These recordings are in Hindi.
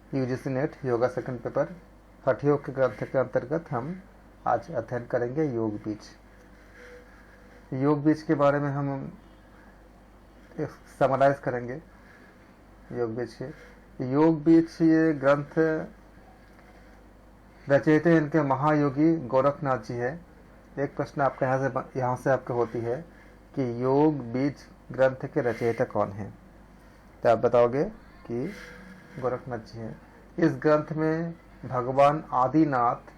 UGC net yoga second paper हठ योग के ग्रंथ के अंतर्गत हम आज अध्ययन करेंगे योग बीज। योग बीज के बारे में हम समराइज करेंगे। योग बीज ये ग्रंथ रचयिता इनके महायोगी गोरखनाथ जी है। एक प्रश्न आपका यहाँ से आपका होती है कि योग बीज ग्रंथ के रचयिता कौन हैं, तो आप बताओगे कि गोरखनाथ जी हैं। इस ग्रंथ में भगवान आदिनाथ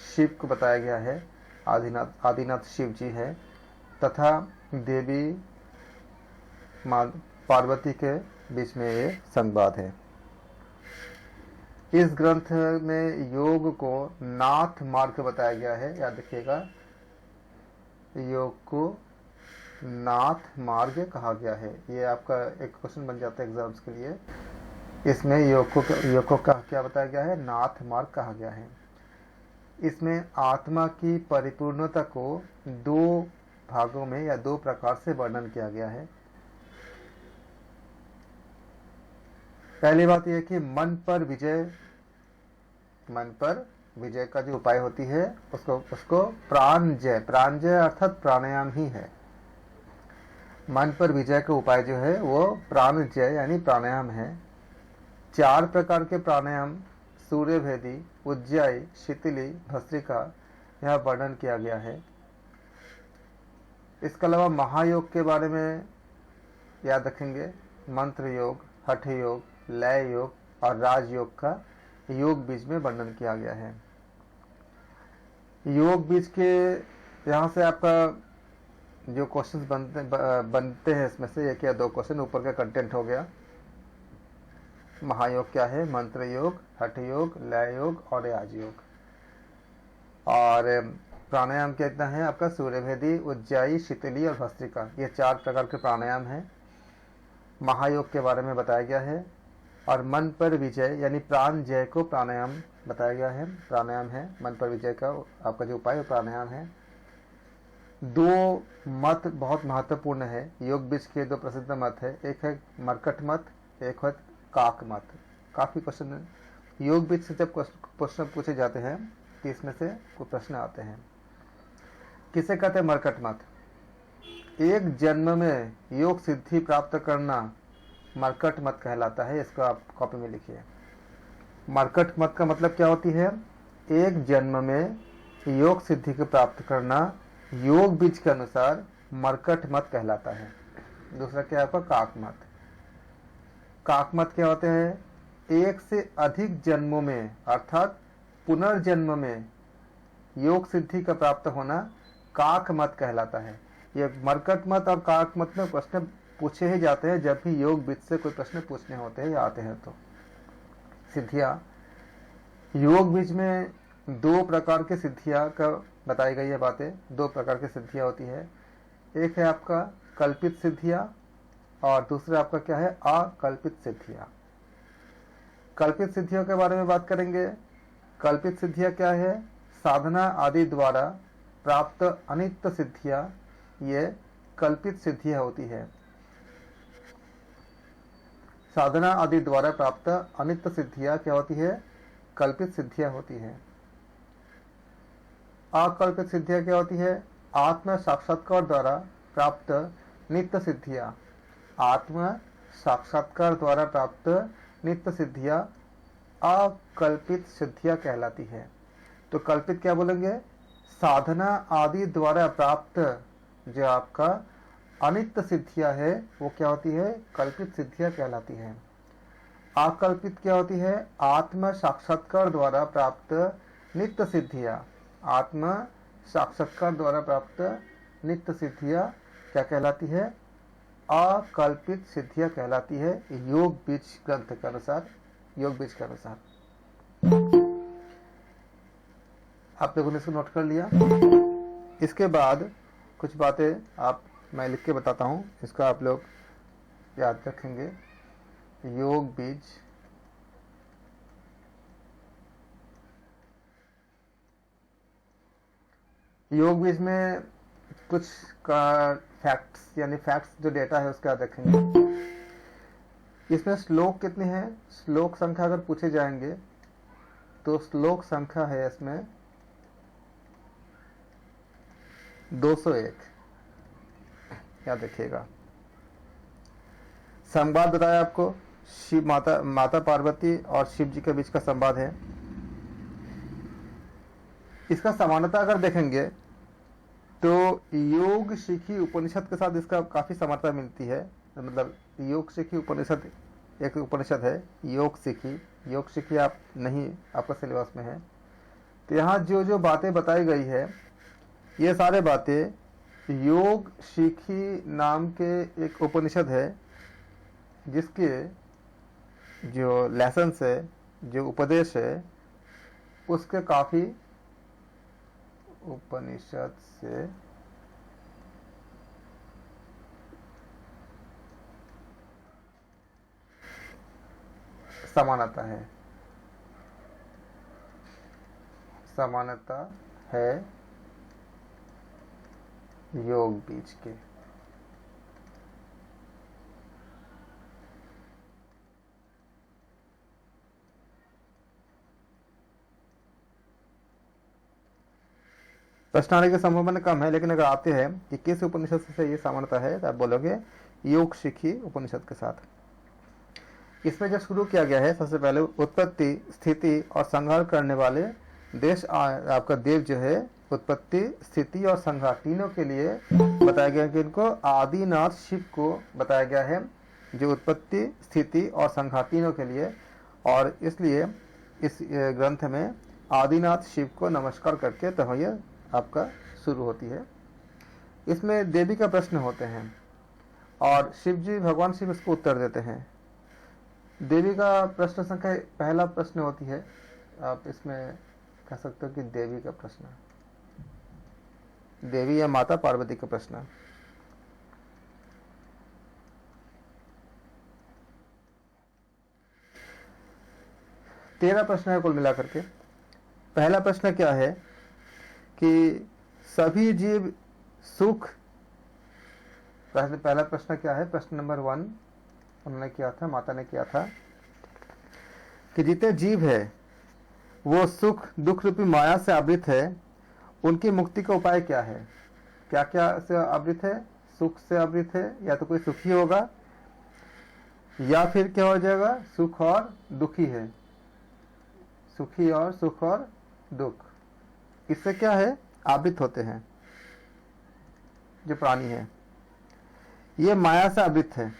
शिव को बताया गया है। आदिनाथ शिव जी है तथा देवी माँ पार्वती के बीच में ये संवाद है। इस ग्रंथ में योग को नाथ मार्ग बताया गया है। याद रखिएगा, योग को नाथ मार्ग कहा गया है। ये आपका एक क्वेश्चन बन जाता है एग्जाम्स के लिए। इसमें योग को क्या बताया गया है? नाथ मार्ग कहा गया है। इसमें आत्मा की परिपूर्णता को दो भागों में या दो प्रकार से वर्णन किया गया है। पहली बात यह कि मन पर विजय का जो उपाय होती है उसको प्राणजय अर्थात प्राणायाम ही है। मन पर विजय का उपाय जो है वो प्राणजय यानी प्राणायाम है। 4 प्रकार के प्राणायाम सूर्यभेदी, उज्जाई, शिथिली, भस्त्रिका यह वर्णन किया गया है। इसके अलावा महायोग के बारे में याद रखेंगे। मंत्र योग, हठ योग, लय योग और राजयोग का योग बीज में वर्णन किया गया है। योग बीज के यहाँ से आपका जो क्वेश्चंस बनते हैं इसमें से एक या दो क्वेश्चन ऊपर का कंटेंट हो गया। महायोग क्या है? मंत्र योग, हठ योग, लय योग और राजयोग। और प्राणायाम कितना है आपका? सूर्यभेदी, उज्जाई, शिथिली और भस्त्रिका, ये 4 प्रकार के प्राणायाम हैं। महायोग के बारे में बताया गया है। और मन पर विजय यानी प्राण जय को प्राणायाम बताया गया है। प्राणायाम है मन पर विजय का आपका जो उपाय प्राणायाम है। 2 मत बहुत महत्वपूर्ण है। योग बीज के 2 प्रसिद्ध मत है। एक है मरकट मत, एक है काक मत। काफी क्वेश्चन योग बीज से जब प्रश्न पूछे जाते हैं तो इसमें से कुछ प्रश्न आते हैं। किसे कहते हैं मरकट मत? एक जन्म में योग सिद्धि प्राप्त करना मरकट मत कहलाता है। इसको आप कॉपी में लिखिए। मरकट मत का मतलब क्या होती है? एक जन्म में योग सिद्धि को प्राप्त करना योग बीज के अनुसार मरकट मत कहलाता है। दूसरा क्या है आपका? काक मत। काक मत क्या होते हैं? एक से अधिक जन्मों में अर्थात पुनर्जन्म में योग सिद्धि का प्राप्त होना काक मत कहलाता है। ये मरकट मत और काक मत में प्रश्न पूछे ही जाते हैं जब भी योग बीज से कोई प्रश्न पूछने होते हैं या आते हैं। तो सिद्धियां योग बीज में 2 प्रकार के सिद्धियां का बताई गई है बातें। 2 प्रकार की सिद्धियां होती है। एक है आपका कल्पित सिद्धियां और दूसरा आपका क्या है? अकल्पित सिद्धियां। कल्पित सिद्धियों के बारे में बात करेंगे। कल्पित सिद्धियां क्या है? साधना आदि द्वारा प्राप्त अनित्य सिद्धियां, ये कल्पित सिद्धियां होती है। साधना आदि द्वारा प्राप्त अनित्य सिद्धियां क्या होती है? कल्पित सिद्धियां होती है। अकल्पित सिद्धियां क्या होती है? आत्म साक्षात्कार द्वारा प्राप्त नित्य सिद्धियां। आत्म साक्षात्कार द्वारा प्राप्त नित्य सिद्धियां अकल्पित सिद्धियां कहलाती है। तो कल्पित क्या बोलेंगे? साधना आदि द्वारा प्राप्त जो आपका अनित्य सिद्धियां है वो क्या होती है? कल्पित सिद्धियां कहलाती है। अकल्पित क्या होती है? आत्म साक्षात्कार द्वारा प्राप्त नित्य सिद्धियां। आत्म साक्षात्कार द्वारा प्राप्त नित्य सिद्धियां क्या कहलाती है? अकल्पित सिद्धियां कहलाती है योग बीज ग्रंथ के अनुसार। योग बीज के अनुसार आप लोगों ने इसको नोट कर लिया। इसके बाद कुछ बातें मैं लिख के बताता हूं, इसका आप लोग याद रखेंगे। योग बीज में कुछ का फैक्ट्स यानी फैक्ट्स जो डेटा है उसका याद रखेंगे। इसमें श्लोक कितने हैं? श्लोक संख्या अगर पूछे जाएंगे तो श्लोक संख्या है इसमें 201। क्या देखिएगा, संवाद बताया आपको, शिव माता पार्वती और शिव जी के बीच का संवाद है। इसका समानता अगर देखेंगे तो योग शिखी उपनिषद के साथ इसका काफी समानता मिलती है। मतलब योग शिखी उपनिषद एक उपनिषद है, योग शिखी आप नहीं, आपका सिलेबस में है। तो यहाँ जो जो बातें बताई गई है ये सारे बातें योग शिखी नाम के एक उपनिषद है, जिसके जो लेसन्स है, जो उपदेश है, उसके काफी उपनिषद से समानता है योग बीज के। प्रश्न आने की संभावना कम है, लेकिन अगर आते हैं कि किस उपनिषद से ये समानता है तो आप बोलोगे योग शिखी उपनिषद के साथ। इसमें जब शुरू किया गया है, सबसे पहले उत्पत्ति, स्थिति और संहार करने वाले देश आपका देव जो है, उत्पत्ति, स्थिति और संहार तीनों के लिए बताया गया कि इनको आदिनाथ शिव को बताया गया है, जो उत्पत्ति, स्थिति और संहार तीनों के लिए। और इसलिए इस ग्रंथ में आदिनाथ शिव को नमस्कार करके तहैया आपका शुरू होती है। इसमें देवी का प्रश्न होते हैं और शिव जी, भगवान शिव इसको उत्तर देते हैं। देवी का प्रश्न संख्या पहला प्रश्न होती है, आप इसमें कह सकते हो कि देवी का प्रश्न, देवी या माता पार्वती का प्रश्न। तेरह प्रश्न है कुल मिलाकर के। पहला प्रश्न क्या है कि सभी जीव सुख, पहला प्रश्न क्या है, प्रश्न नंबर 1 उन्होंने किया था, माता ने किया था कि जितने जीव है वो सुख दुख रूपी माया से आवृत है, उनकी मुक्ति का उपाय क्या है? क्या क्या से आवृत है? सुख से आवृत है, या तो कोई सुखी होगा या फिर क्या हो जाएगा, सुख और दुखी है, सुखी और सुख और दुख, इससे क्या है, आवृत होते हैं जो प्राणी है। ये माया से आवृत है,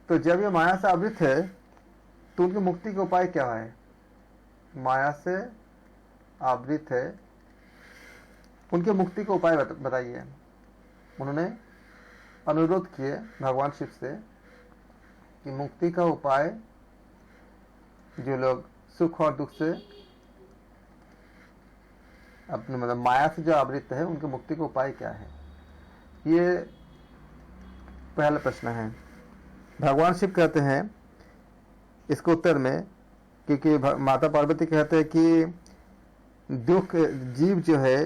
तो जब ये माया से आवृत है तो उनकी मुक्ति का उपाय क्या है? माया से आवृत है, उनके मुक्ति का उपाय बताइए। उन्होंने अनुरोध किए भगवान शिव से कि मुक्ति का उपाय, जो लोग सुख और दुख से अपने मतलब माया से जो आवृत है, उनके मुक्ति का उपाय क्या है? ये पहला प्रश्न है। भगवान शिव कहते हैं इसके उत्तर में, क्योंकि माता पार्वती कहते हैं कि दुख जीव जो है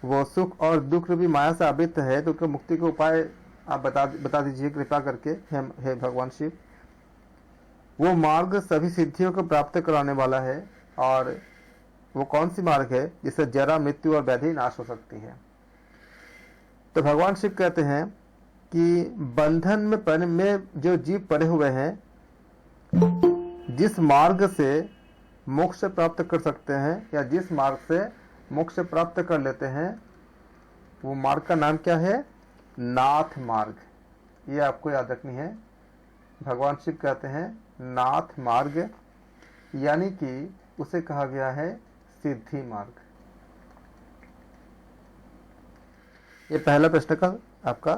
वो सुख और दुख रूपी माया से आवृत है, तो उसका मुक्ति का उपाय आप बता दीजिए कृपा करके, हे भगवान शिव। वो मार्ग सभी सिद्धियों को प्राप्त कराने वाला है, और वो कौन सी मार्ग है जिससे जरा, मृत्यु और व्याधि नाश हो सकती है? तो भगवान शिव कहते हैं कि बंधन में जो जीव पड़े हुए हैं, जिस मार्ग से मोक्ष प्राप्त कर सकते हैं या जिस मार्ग से मोक्ष प्राप्त कर लेते हैं, वो मार्ग का नाम क्या है? नाथ मार्ग। ये आपको याद रखनी है। भगवान शिव कहते हैं नाथ मार्ग, यानी कि उसे कहा गया है सिद्धि मार्ग। ये पहला प्रश्न का आपका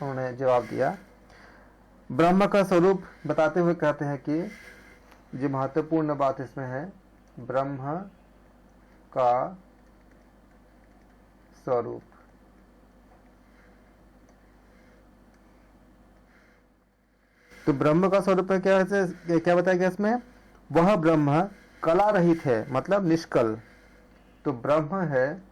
उन्होंने जवाब दिया। ब्रह्म का स्वरूप बताते हुए कहते हैं कि जो महत्वपूर्ण बात इसमें है, ब्रह्म का स्वरूप। तो ब्रह्म का स्वरूप क्या बताया गया इसमें? वह ब्रह्म कला रहित है, मतलब निष्कल। तो ब्रह्म है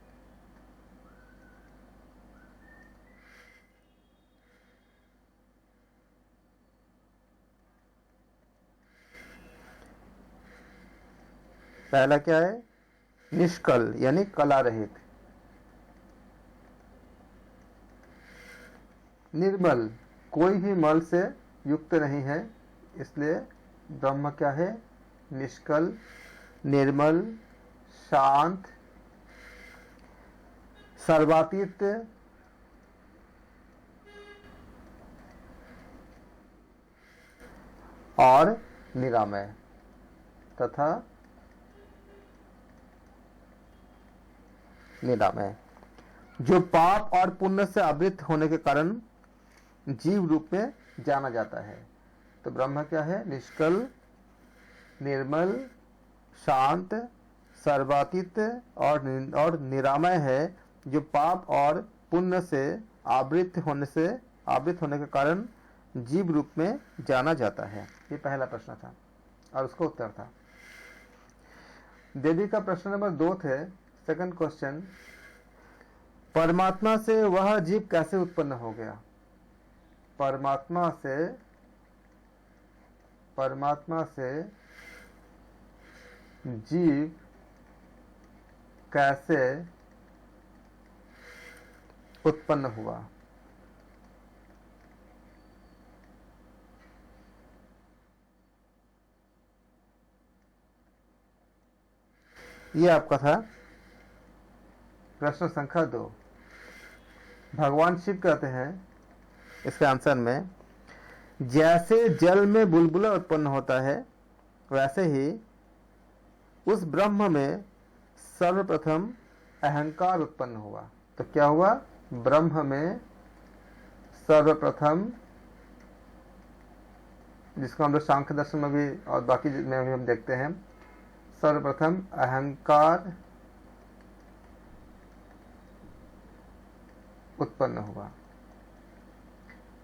पहला क्या है? निष्कल यानी कला रहित। निर्मल, कोई भी मल से युक्त नहीं है, इसलिए ब्रह्म क्या है? निष्कल, निर्मल, शांत, सर्वातीत, और निरामय तथा निरामय, जो पाप और पुण्य से आवृत होने के कारण जीव रूप में जाना जाता है। तो ब्रह्म क्या है? निष्कल, निर्मल, शांत, सर्वातीत और निरामय है, जो पाप और पुण्य से आवृत होने के कारण जीव रूप में जाना जाता है। ये पहला प्रश्न था और उसका उत्तर था। देवी का प्रश्न नंबर 2 थे। सेकंड क्वेश्चन, परमात्मा से वह जीव कैसे उत्पन्न हो गया? परमात्मा से जीव कैसे उत्पन्न हुआ? ये आपका था प्रश्न संख्या 2। भगवान शिव कहते हैं इसके आंसर में, जैसे जल में बुलबुला उत्पन्न होता है वैसे ही उस ब्रह्म में सर्वप्रथम अहंकार उत्पन्न हुआ। तो क्या हुआ? ब्रह्म में सर्वप्रथम, जिसको हम लोग सांख्य दर्शन में भी और बाकी में भी हम देखते हैं, सर्वप्रथम अहंकार उत्पन्न हुआ।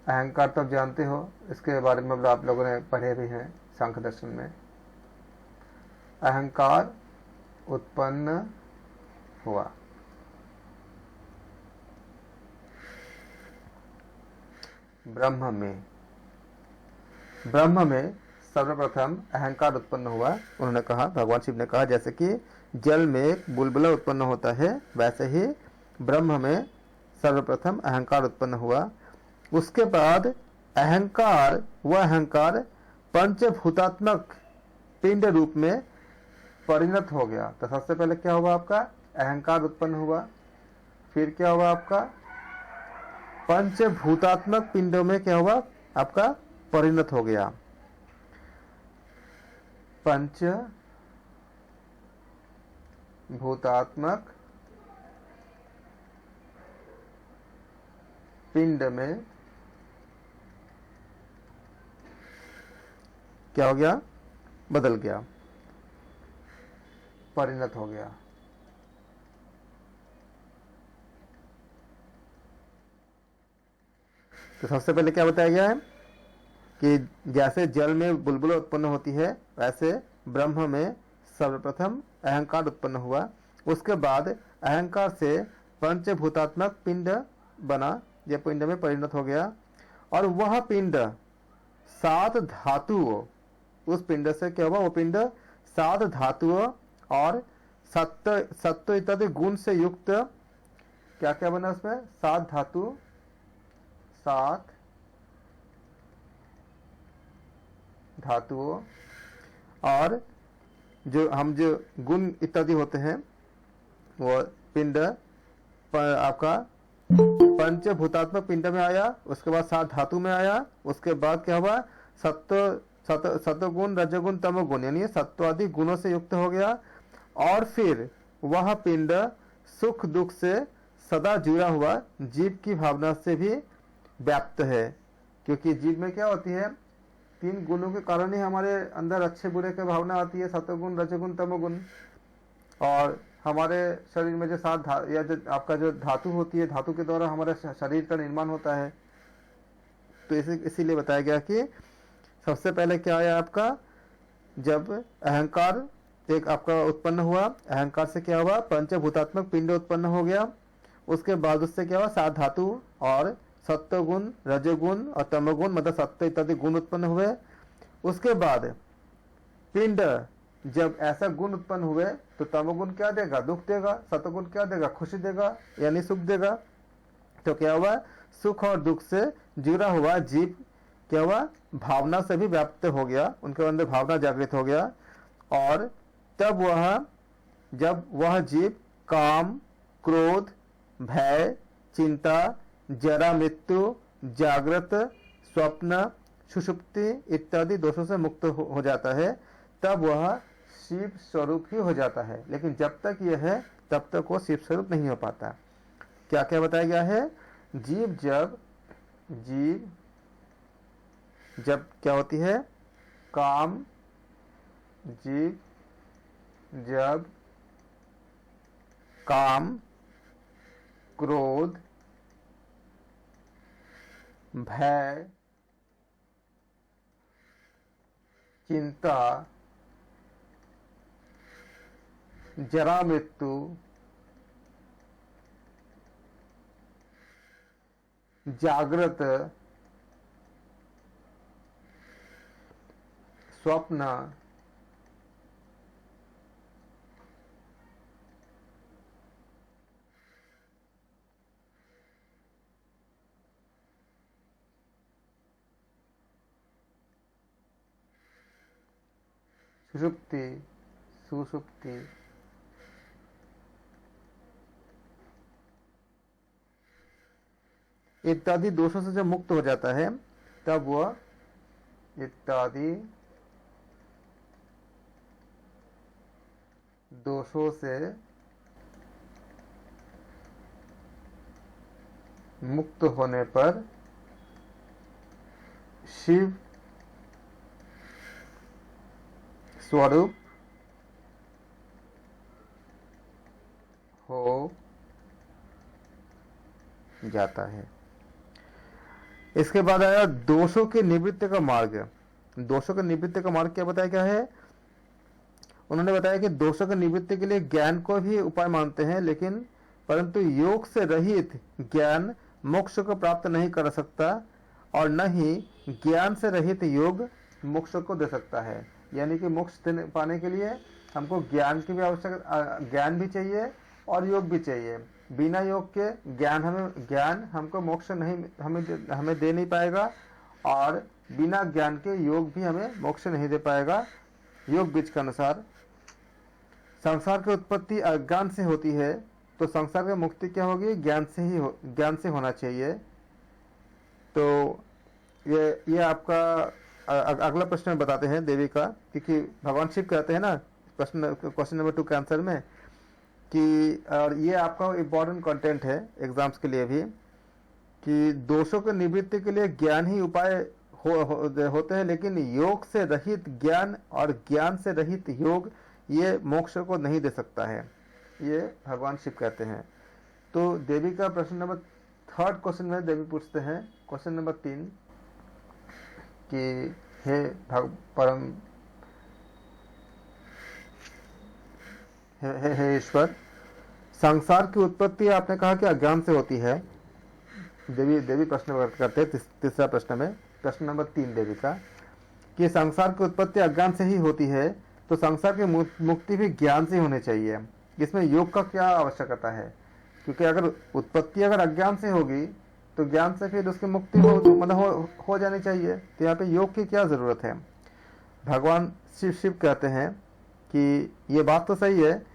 अहंकार तो आप जानते हो, इसके बारे में आप लोगों ने पढ़े भी हैं सांख्य दर्शन में। अहंकार उत्पन्न हुआ। ब्रह्म में सर्वप्रथम अहंकार उत्पन्न हुआ। उन्होंने कहा, भगवान शिव ने कहा, जैसे कि जल में बुलबुला उत्पन्न होता है वैसे ही ब्रह्म में सर्वप्रथम अहंकार उत्पन्न हुआ। उसके बाद वह अहंकार पंचभूतात्मक पिंड रूप में परिणत हो गया। तो सबसे पहले क्या हुआ? आपका अहंकार उत्पन्न हुआ, फिर क्या हुआ? आपका पंचभूतात्मक पिंडों में क्या हुआ? आपका परिणत हो गया। पंच भूतात्मक पिंड में क्या हो गया? बदल गया, परिणत हो गया। तो सबसे पहले क्या बताया गया है कि जैसे जल में बुलबुला उत्पन्न होती है वैसे ब्रह्म में सर्वप्रथम अहंकार उत्पन्न हुआ। उसके बाद अहंकार से पंचभूतात्मक पिंड बना, यह पिंड में परिणत हो गया। और वह पिंड 7 धातुओं, उस पिंड से क्या हुआ? वो पिंड 7 धातुओं और सत्व इत्यादि गुण से युक्त, क्या क्या बना उसमें? 7 धातु, 7 धातुओं और जो गुण इत्यादि होते हैं वो पिंड आपका पंचभूतात्मक पिंड में आया। उसके बाद 7 धातु में आया। उसके बाद क्या हुआ? सत्वगुण, रजगुण, तमोगुण यानी सत्वादि गुणों से युक्त हो गया। और फिर वह पिंड सुख दुख से सदा जुड़ा हुआ जीव की भावना से भी व्याप्त है, क्योंकि जीव में क्या होती है? 3 गुणों के कारण ही हमारे अंदर अच्छे बुरे की भावना आती है, सत्वगुण, रजगुण, तमोगुण। और हमारे शरीर में जो 7 या जो आपका जो धातु होती है, धातु के द्वारा हमारे शरीर का निर्माण होता है। तो इसीलिए बताया गया कि सबसे पहले क्या आया आपका? जब अहंकार एक आपका उत्पन्न हुआ, अहंकार से क्या हुआ? पंचभूतात्मक पिंड उत्पन्न हो गया। उसके बाद उससे क्या हुआ? 7 धातु और सत्वगुण, रजोगुण और तमोगुण मतलब सत्व इत्यादि गुण उत्पन्न हुए। उसके बाद पिंड जब ऐसा गुण उत्पन्न हुए तो तमोगुण क्या देगा? दुख देगा। सतोगुण क्या देगा? खुशी देगा यानी सुख देगा। तो क्या हुआ? सुख और दुख से जुड़ा हुआ जीव क्या हुआ? भावना से भी व्याप्त हो गया, उनके अंदर भावना जागृत हो गया। और तब जब वह जीव काम, क्रोध, भय, चिंता, जरा मृत्यु, जागृत, स्वप्न, सुषुप्ति इत्यादि दोषों से मुक्त हो जाता है, तब वह शिव स्वरूप ही हो जाता है। लेकिन जब तक यह है तब तक वो शिव स्वरूप नहीं हो पाता। क्या क्या बताया गया है? जीव जब क्या होती है? काम, जीव जब काम, क्रोध, भय, चिंता, जरा मृत्यु, जागृत, स्वप्न, सुषुप्ति इत्यादि दोषों से जब मुक्त हो जाता है, तब वह इत्यादि दोषों से मुक्त होने पर शिव स्वरूप हो जाता है। इसके बाद आया दोषों के निवृत्ति का मार्ग। दोषों के निवृत्ति का मार्ग क्या बताया? क्या है? उन्होंने बताया कि दोषों की निवृत्ति के लिए ज्ञान को भी उपाय मानते हैं, लेकिन परंतु योग से रहित ज्ञान मोक्ष को प्राप्त नहीं कर सकता, और न ही ज्ञान से रहित योग मोक्ष को दे सकता है। यानी कि मोक्ष पाने के लिए हमको ज्ञान की भी आवश्यकता, ज्ञान भी चाहिए और योग भी चाहिए। बिना योग के ज्ञान हमको मोक्ष नहीं हमें दे नहीं पाएगा, और बिना ज्ञान के योग भी हमें मोक्ष नहीं दे पाएगा। योग बीज के अनुसार संसार की उत्पत्ति अज्ञान से होती है, तो संसार की मुक्ति क्या होगी? ज्ञान से होना चाहिए। तो ये आपका अगला प्रश्न में बताते हैं देवी का, क्योंकि भगवान शिव कहते हैं ना क्वेश्चन नंबर 2 के आंसर में कि, और ये आपका इम्पोर्टेंट कंटेंट है एग्जाम्स के लिए भी, कि दोषों के निवृत्ति के लिए ज्ञान ही उपाय होते हैं, लेकिन योग से रहित ज्ञान और ज्ञान से रहित योग ये मोक्ष को नहीं दे सकता है, ये भगवान शिव कहते हैं। तो देवी का प्रश्न नंबर 3 क्वेश्चन में देवी पूछते हैं, क्वेश्चन नंबर 3 कि हे परम हे ईश्वर, संसार की उत्पत्ति आपने कहा कि अज्ञान से होती है। देवी प्रश्न करते हैं तीसरा प्रश्न में, प्रश्न नंबर 3 देवी का, कि संसार की उत्पत्ति अज्ञान से ही होती है, तो संसार की मुक्ति भी ज्ञान से होनी चाहिए। इसमें योग का क्या आवश्यकता है? क्योंकि अगर उत्पत्ति अज्ञान से होगी तो ज्ञान से फिर उसकी मुक्ति हो जानी चाहिए, तो यहाँ पे योग की क्या जरूरत है? भगवान शिव कहते हैं कि ये बात तो सही है,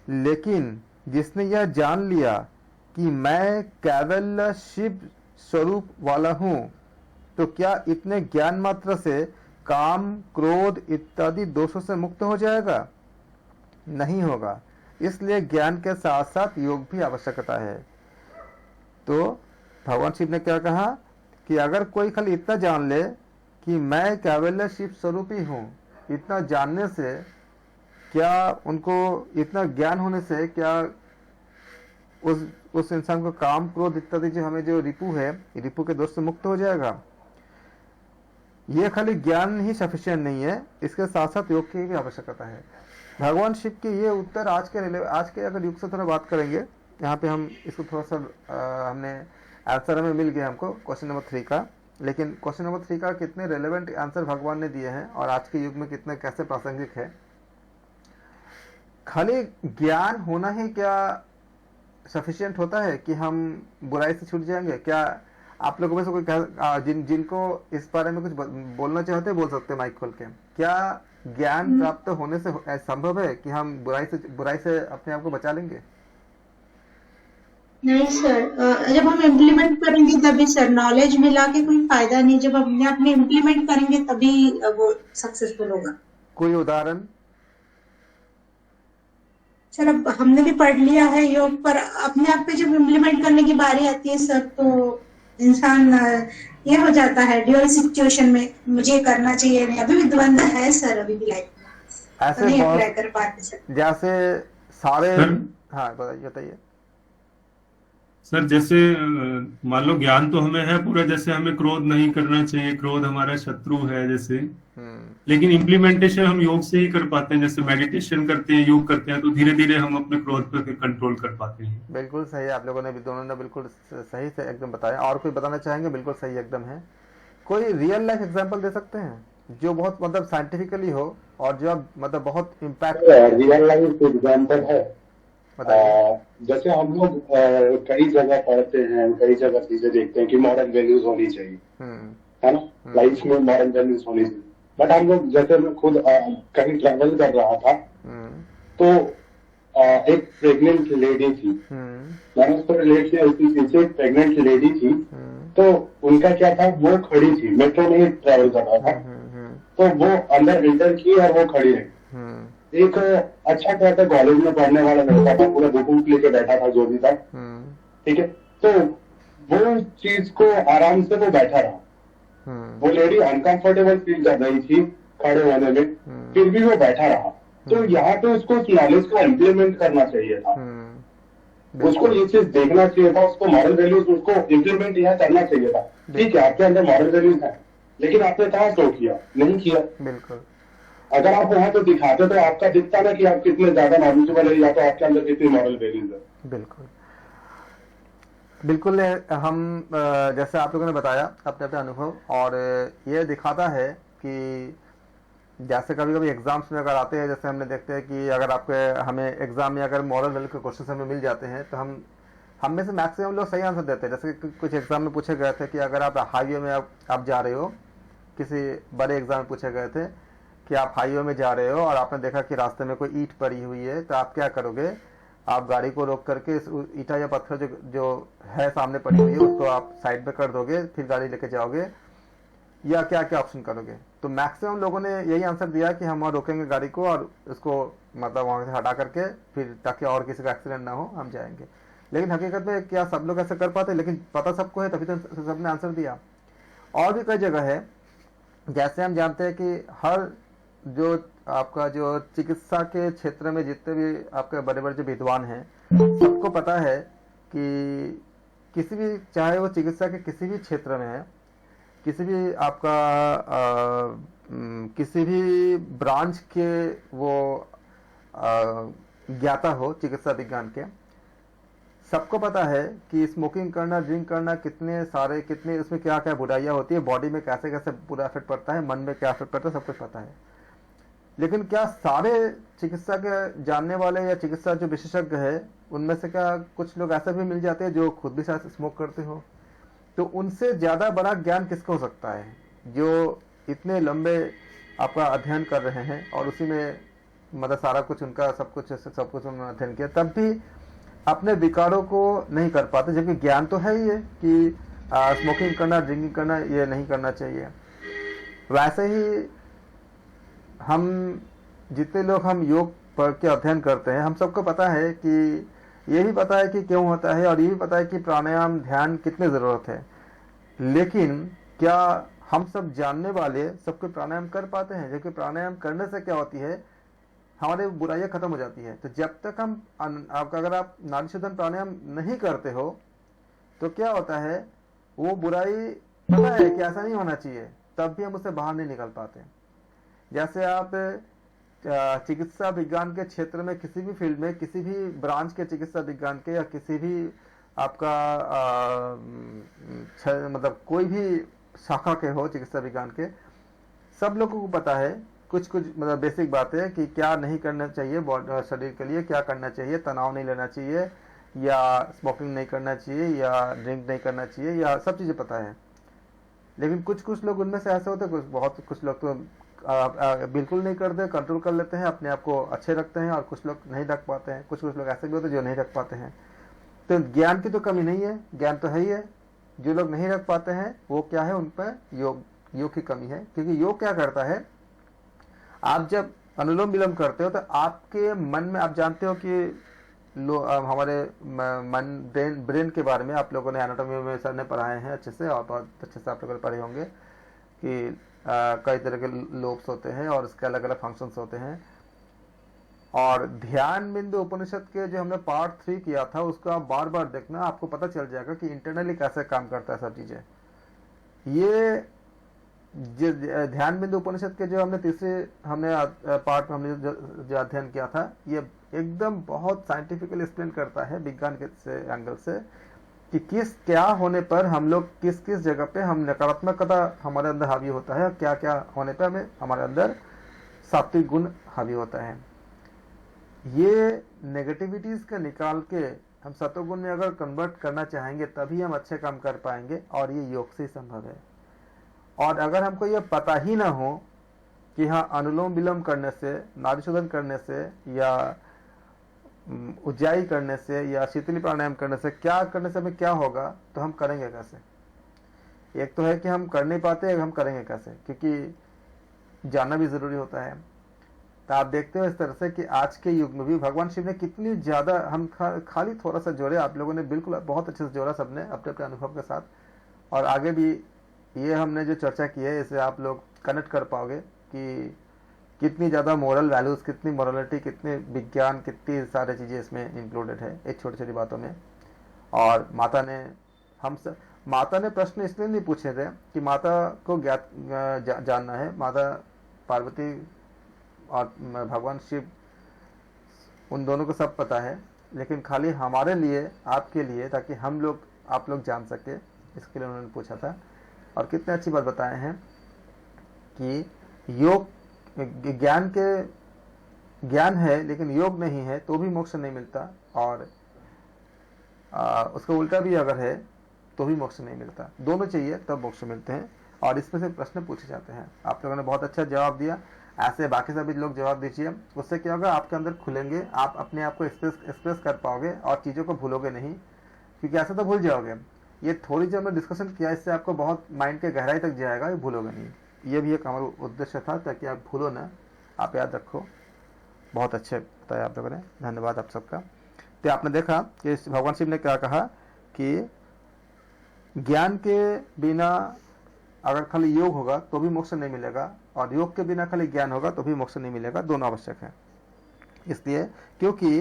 लेकिन जिसने यह जान लिया कि मैं केवल शिव स्वरूप वाला हूँ, तो क्या इतने ज्ञान मात्र से काम, क्रोध इत्यादि दोषों से मुक्त हो जाएगा? नहीं होगा। इसलिए ज्ञान के साथ साथ योग भी आवश्यकता है। तो भगवान शिव ने क्या कहा कि अगर कोई खाली इतना जान ले कि मैं केवल शिव स्वरूप ही हूँ, इतना जानने से क्या उनको, इतना ज्ञान होने से क्या उस इंसान को काम, क्रोध इत्यादि जो हमें जो रिपु है, रिपु के दोष से मुक्त हो जाएगा? ये खाली ज्ञान ही सफिशिएंट नहीं है, इसके साथ साथ योग की भी आवश्यकता है। भगवान शिव के ये उत्तर आज के अगर युग से थोड़ा बात करेंगे, यहाँ पे हम इसको थोड़ा सा हमने आंसर हमें मिल गया हमको क्वेश्चन नंबर 3 का, लेकिन क्वेश्चन नंबर 3 का कितने रेलेवेंट आंसर भगवान ने दिए हैं और आज के युग में कितने कैसे प्रासंगिक है, खाली ज्ञान होना ही क्या सफिशिएंट होता है कि हम बुराई से छूट जाएंगे? क्या आप लोगों में से कोई जिनको इस बारे में कुछ बोलना चाहते हैं बोल सकते हैं माइक खोल के। क्या ज्ञान प्राप्त होने से संभव है कि हम बुराई से अपने आप को बचा लेंगे? नहीं सर, जब हम इम्प्लीमेंट करेंगे तभी सर, नॉलेज मिला के कोई फायदा नहीं, जब अपने आप में इम्प्लीमेंट करेंगे तभी वो सक्सेसफुल होगा। कोई उदाहरण? सर अब हमने भी पढ़ लिया है योग, पर अपने आप पे जब इम्प्लीमेंट करने की बारी आती है सर, तो इंसान ये हो जाता है ड्यूअल सिचुएशन में, मुझे करना चाहिए नहीं, अभी भी द्वंद्व है सर, अभी भी लाइफ में ऐसे नहीं अप्लाई बहुत कर पाते सर। जैसे सारे सर हाँ बताइए। सर जैसे मान लो ज्ञान तो हमें है पूरा, जैसे हमें क्रोध नहीं करना चाहिए, क्रोध हमारा शत्रु है जैसे, हम्म लेकिन इम्प्लीमेंटेशन हम योग से ही कर पाते हैं। जैसे मेडिटेशन करते हैं, योग करते हैं, तो धीरे धीरे हम अपने क्रोध पर कंट्रोल कर पाते हैं। बिल्कुल सही, आप लोगों ने भी दोनों ने बिल्कुल सही से एकदम बताया। और कोई बताना चाहेंगे? बिल्कुल सही एकदम है। कोई रियल लाइफ एग्जांपल दे सकते हैं जो बहुत मतलब साइंटिफिकली हो और जो अब मतलब बहुत इम्पैक्ट रियल लाइफ एग्जाम्पल है। बताइए। जैसे हम लोग कई जगह पढ़ते हैं, कई जगह चीजें देखते हैं कि मॉरल वैल्यूज होनी चाहिए, है ना, लाइफ में मॉरल वैल्यूज होनी चाहिए। बट हम लोग, जैसे मैं खुद कहीं ट्रैवल कर रहा था, तो एक प्रेग्नेंट लेडी थी, मैंने उसको रिलेट किया इसी चीज से। एक प्रेग्नेंट लेडी थी, तो उनका क्या था, वो खड़ी थी, मेट्रो में ही ट्रैवल कर रहा था, तो वो अंदर एंटर की और वो खड़ी रही। एक अच्छा खासा कॉलेज में पढ़ने वाला लड़का था, पूरा बुक लेके बैठा था जो भी था, ठीक है, तो वो चीज को आराम से वो बैठा रहा। वो लेडी अनकंफर्टेबल फील कर रही थी खड़े होने में, फिर भी वो बैठा रहा। तो यहाँ पे उसको उस नॉलेज को इम्प्लीमेंट करना चाहिए था, उसको ये चीज देखना चाहिए था, उसको मॉरल वैल्यूज उसको इम्प्लीमेंट यहाँ करना चाहिए था। ठीक है, आपके अंदर मॉरल वैल्यूज है, लेकिन आपने कहाँ शो किया? नहीं किया। बिल्कुल। अगर आप वहां तो दिखाते तो आपका दिखता ना कि आप कितने ज्यादा नॉलेजेबल है, या तो आपके अंदर कितनी मॉरल वैल्यूज है। बिल्कुल बिल्कुल। हम जैसे आप लोगों ने बताया अपने अपने अनुभव, और ये दिखाता है कि जैसे कभी कभी एग्जाम्स में अगर आते हैं, जैसे हमने देखते हैं कि अगर आपके हमें एग्जाम में अगर मॉरल वैल्यू के क्वेश्चन हमें मिल जाते हैं, तो हम में से मैक्सिमम लोग सही आंसर देते हैं। जैसे कुछ एग्जाम में पूछे गए थे कि अगर आप हाईवे में आप जा रहे हो, किसी बड़े एग्जाम में पूछे गए थे कि आप हाईवे में जा रहे हो और आपने देखा कि रास्ते में कोई ईंट पड़ी हुई है, तो आप क्या करोगे? आप गाड़ी को रोक करके इस ईंटा या पत्थर जो है सामने पड़ी हुई है उसको आप साइड में कर दोगे, फिर गाड़ी लेके जाओगे, या क्या क्या ऑप्शन करोगे? तो मैक्सिमम लोगों ने यही आंसर दिया कि हम वहाँ रोकेंगे गाड़ी को और उसको मतलब वहाँ से हटा करके, फिर ताकि और किसी का एक्सीडेंट ना हो, हम जाएंगे। लेकिन हकीकत में क्या सब लोग ऐसे कर पाते? लेकिन पता सबको है, तभी तो सबने आंसर दिया। और भी कई जगह है, जैसे हम जानते हैं कि हर जो आपका जो चिकित्सा के क्षेत्र में जितने भी आपके बड़े बड़े जो विद्वान हैं, सबको पता है कि किसी भी, चाहे वो चिकित्सा के किसी भी क्षेत्र में है, किसी भी आपका किसी भी ब्रांच के वो ज्ञाता हो चिकित्सा विज्ञान के, सबको पता है कि स्मोकिंग करना, ड्रिंक करना कितने उसमें क्या क्या बुराइयां होती है, बॉडी में कैसे कैसे बुरा इफेक्ट पड़ता है, मन में क्या इफेक्ट पड़ता है, सब कुछ पता है। लेकिन क्या सारे चिकित्सा के जानने वाले या चिकित्सा जो विशेषज्ञ है, उनमें से क्या कुछ लोग ऐसे भी मिल जाते हैं जो खुद भी शायद स्मोक करते हो? तो उनसे ज्यादा बड़ा ज्ञान किसको हो सकता है, जो इतने लंबे आपका अध्ययन कर रहे हैं और उसी में मतलब सारा कुछ उनका सब कुछ उन्होंने अध्ययन किया, तब भी अपने विकारों को नहीं कर पाते, जबकि ज्ञान तो है ही है कि स्मोकिंग करना, ड्रिंकिंग करना ये नहीं करना चाहिए। वैसे ही हम जितने लोग हम योग पर के अध्ययन करते हैं, हम सबको पता है कि ये भी पता है कि क्यों होता है, और ये भी पता है कि प्राणायाम ध्यान कितने ज़रूरत है। लेकिन क्या हम सब जानने वाले सबको प्राणायाम कर पाते हैं? जबकि प्राणायाम करने से क्या होती है, हमारे बुराइयां खत्म हो जाती है। तो जब तक हम अगर आप नाड़ी शोधन प्राणायाम नहीं करते हो, तो क्या होता है, वो बुराई पता है कि ऐसा नहीं होना चाहिए, तब भी हम उससे बाहर नहीं निकल पाते। जैसे आप चिकित्सा विज्ञान के क्षेत्र में किसी भी फील्ड में, किसी भी ब्रांच के चिकित्सा विज्ञान के, या किसी भी आपका मतलब कोई भी शाखा के हो चिकित्सा विज्ञान के, सब लोगों को पता है कुछ कुछ मतलब बेसिक बातें कि क्या नहीं करना चाहिए शरीर के लिए, क्या करना चाहिए, तनाव नहीं लेना चाहिए, या स्मोकिंग नहीं करना चाहिए, या ड्रिंक नहीं करना चाहिए, या सब चीज़ें पता है। लेकिन कुछ कुछ लोग उनमें से ऐसे होते हैं, कुछ लोग तो बिल्कुल नहीं करते, कंट्रोल कर लेते हैं, अपने आप को अच्छे रखते हैं, और कुछ लोग नहीं रख पाते हैं। कुछ लोग ऐसे भी होते हैं जो नहीं रख पाते हैं। तो ज्ञान की तो कमी नहीं है, ज्ञान तो है ही है। जो लोग नहीं रख पाते हैं वो क्या है, उन पर योग की कमी है। क्योंकि योग क्या करता है, आप जब अनुलोम विलोम करते हो तो आपके मन में, आप जानते हो कि हमारे मन ब्रेन के बारे में आप लोगों ने एनाटॉमी में सर ने पढ़ाए हैं अच्छे से, और बहुत अच्छे से आप लोगों ने पढ़े होंगे कि कई तरह के लोब्स होते हैं और इसके अलग अलग फंक्शंस होते हैं। और ध्यान बिंदु उपनिषद के जो हमने पार्ट 3 किया था, उसको आप बार बार देखना, आपको पता चल जाएगा कि इंटरनली कैसे काम करता है सब चीजें। ये ध्यान बिंदु उपनिषद के जो हमने पार्ट में हमने जो अध्ययन किया था, ये एकदम बहुत साइंटिफिकली एक्सप्लेन करता है विज्ञान के एंगल से कि क्या होने पर हम लोग किस जगह पे हम नकारात्मकता हमारे अंदर हावी होता है, और क्या क्या होने पर हमें हमारे अंदर सात्विक गुण हावी होता है। ये नेगेटिविटीज का निकाल के हम सत्वगुण में अगर कन्वर्ट करना चाहेंगे तभी हम अच्छे काम कर पाएंगे, और ये योग से ही संभव है। और अगर हमको ये पता ही ना हो कि हाँ अनुलोम विलोम करने से, नाड़ी शोधन करने से, या उज्जाई करने से, या शीतली प्राणायाम करने से हमें क्या होगा, तो हम करेंगे कैसे। एक तो है कि हम कर नहीं पाते, हम करेंगे कैसे, क्योंकि जानना भी जरूरी होता है। तो आप देखते हो इस तरह से कि आज के युग में भी भगवान शिव ने कितनी ज्यादा, हम खाली थोड़ा सा जोड़े, आप लोगों ने बिल्कुल बहुत अच्छे से जोड़ा सबने अपने अपने अनुभव के साथ, और आगे भी ये हमने जो चर्चा की है इससे आप लोग कनेक्ट कर पाओगे कि कितनी ज़्यादा मोरल वैल्यूज़, कितनी मोरलिटी, कितने विज्ञान, कितनी सारी चीज़ें इसमें इंक्लूडेड है एक छोटी छोटी बातों में। और माता ने प्रश्न इसलिए नहीं पूछे थे कि माता को जानना है, माता पार्वती और भगवान शिव उन दोनों को सब पता है, लेकिन खाली हमारे लिए, आपके लिए, ताकि आप लोग जान सके, इसके लिए उन्होंने पूछा था। और कितने अच्छी बात बताए हैं कि योग ज्ञान है लेकिन योग नहीं है तो भी मोक्ष नहीं मिलता, और उसका उल्टा भी अगर है तो भी मोक्ष नहीं मिलता। दोनों चाहिए तब मोक्ष मिलते हैं। और इसमें से प्रश्न पूछे जाते हैं, आप लोगों ने बहुत अच्छा जवाब दिया। ऐसे बाकी सभी लोग जवाब दीजिए, उससे क्या होगा, आपके अंदर खुलेंगे, आप अपने आप को एक्सप्रेस कर पाओगे और चीज़ों को भूलोगे नहीं, क्योंकि ऐसा तो भूल जाओगे। ये थोड़ी जो हमने डिस्कशन किया इससे आपको बहुत माइंड के गहराई तक जाएगा, ये भूलोगे नहीं। ये भी एक हमारा उद्देश्य था, ताकि आप भूलो ना, आप याद रखो। बहुत अच्छे बताया आप लोगों ने, धन्यवाद आप सबका। तो आपने देखा कि भगवान शिव ने क्या कहा कि ज्ञान के बिना अगर खाली योग होगा तो भी मोक्ष नहीं मिलेगा, और योग के बिना खाली ज्ञान होगा तो भी मोक्ष नहीं मिलेगा, दोनों आवश्यक है। इसलिए क्योंकि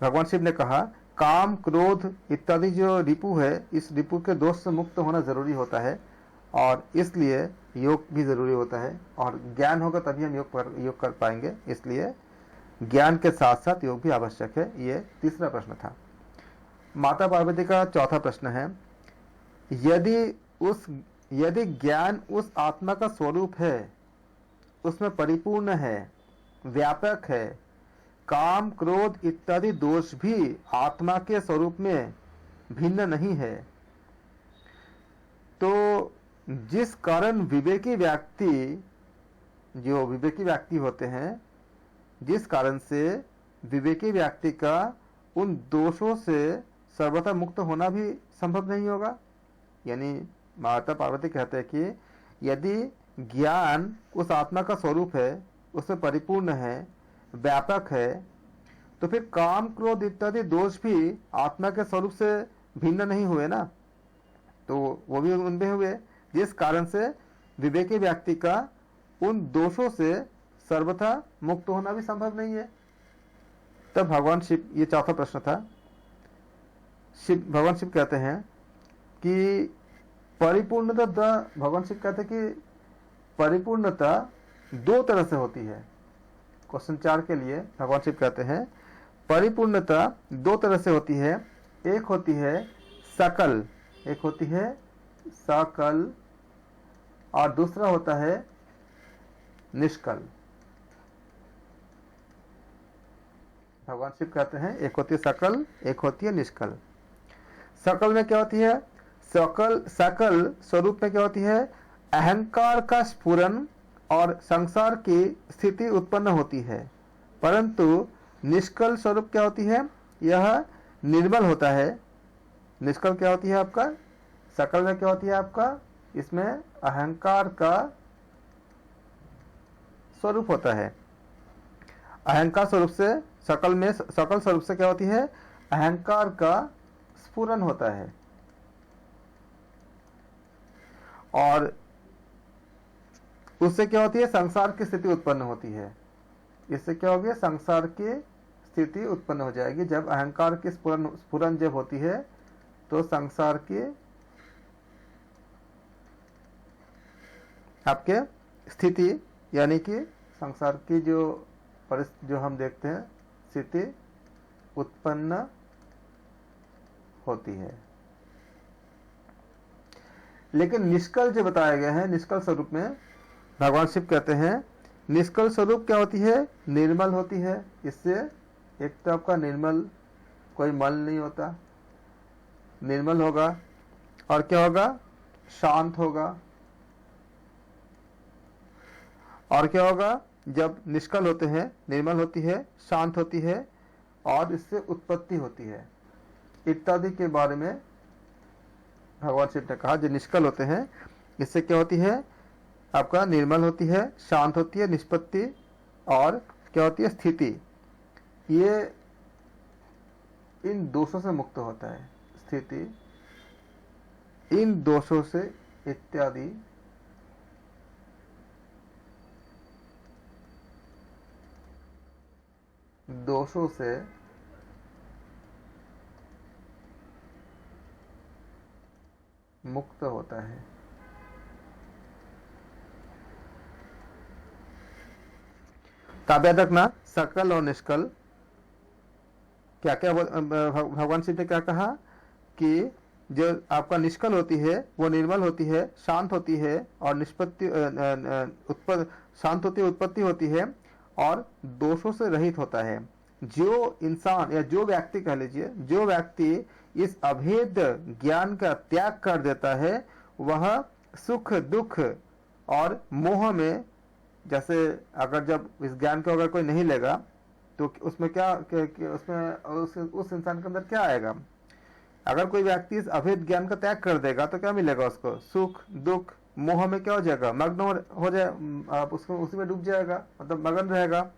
भगवान शिव ने कहा काम, क्रोध इत्यादि जो रिपु है, इस रिपु के दोष से मुक्त होना जरूरी होता है, और इसलिए योग भी जरूरी होता है। और ज्ञान होगा तभी हम योग कर पाएंगे, इसलिए ज्ञान के साथ साथ योग भी आवश्यक है। ये तीसरा प्रश्न था। माता पार्वती का चौथा प्रश्न है, यदि ज्ञान उस आत्मा का स्वरूप है, उसमें परिपूर्ण है, व्यापक है, काम, क्रोध इत्यादि दोष भी आत्मा के स्वरूप में भिन्न नहीं है, तो जिस कारण विवेकी व्यक्ति होते हैं, जिस कारण से विवेकी व्यक्ति का उन दोषों से सर्वथा मुक्त होना भी संभव नहीं होगा। यानी माता पार्वती कहते हैं कि यदि ज्ञान उस आत्मा का स्वरूप है, उसमें परिपूर्ण है, व्यापक है, तो फिर काम, क्रोध इत्यादि दोष भी आत्मा के स्वरूप से भिन्न नहीं हुए ना, तो वो भी उनमें हुए, जिस कारण से विवेकी व्यक्ति का उन दोषों से सर्वथा मुक्त होना भी संभव नहीं है। तब भगवान शिव, ये चौथा प्रश्न था, भगवान शिव कहते हैं कि परिपूर्णता, भगवान शिव कहते हैं कि परिपूर्णता दो तरह से होती है। क्वेश्चन 4 के लिए भगवान शिव कहते हैं परिपूर्णता दो तरह से होती है, एक होती है सकल, एक होती है सकल, और दूसरा होता है निष्कल। भगवान शिव कहते हैं एक होती है सकल, एक होती है निष्कल। सकल में क्या होती है? सकल स्वरूप में क्या होती है? अहंकार का स्फुरन और संसार की स्थिति उत्पन्न होती है। परंतु निष्कल स्वरूप क्या होती है? यह निर्मल होता है। निष्कल क्या होती है आपका? सकल में क्या होती है आपका? इसमें अहंकार का स्वरूप होता है। अहंकार स्वरूप से सकल स्वरूप से क्या होती है? अहंकार का स्फुरन होता है और उससे क्या होती है? संसार की स्थिति उत्पन्न होती है। इससे क्या होगी? संसार की स्थिति उत्पन्न हो जाएगी। जब अहंकार की स्फुरन जब होती है तो संसार की आपके स्थिति यानी कि संसार की जो हम देखते हैं स्थिति उत्पन्न होती है। लेकिन निष्कल जो बताया गया है, निष्कल स्वरूप में भगवान शिव कहते हैं निष्कल स्वरूप क्या होती है? निर्मल होती है। इससे एक तो आपका निर्मल, कोई मल नहीं होता, निर्मल होगा और क्या होगा? शांत होगा। और क्या होगा? जब निष्कल होते हैं, निर्मल होती है, शांत होती है और इससे उत्पत्ति होती है इत्यादि के बारे में भगवान शिव ने कहा। जो निष्कल होते हैं इससे क्या होती है? आपका निर्मल होती है, शांत होती है, निष्पत्ति और क्या होती है? स्थिति। ये इन दोषों से मुक्त होता है। स्थिति इन दोषों से इत्यादि दोषों से मुक्त होता है। तब याद रखना सकल और निष्कल क्या क्या भगवान शिव ने क्या कहा कि जो आपका निष्कल होती है वो निर्मल होती है, शांत होती है और निष्पत्ति शांत होती है, उत्पत्ति होती है और दोषों से रहित होता है। जो इंसान या जो व्यक्ति कह लीजिए, जो व्यक्ति इस अभेद ज्ञान का त्याग कर देता है वह सुख दुख और मोह में, जैसे अगर जब इस ज्ञान को अगर कोई नहीं लेगा तो उसमें उसमें उस इंसान के अंदर क्या आएगा? अगर कोई व्यक्ति इस अभेद ज्ञान का त्याग कर देगा तो क्या मिलेगा उसको? सुख दुख मोह में क्या हो जाएगा? मग्न हो जाए, आप उसको उसी में डूब जाएगा, मतलब मगन रहेगा।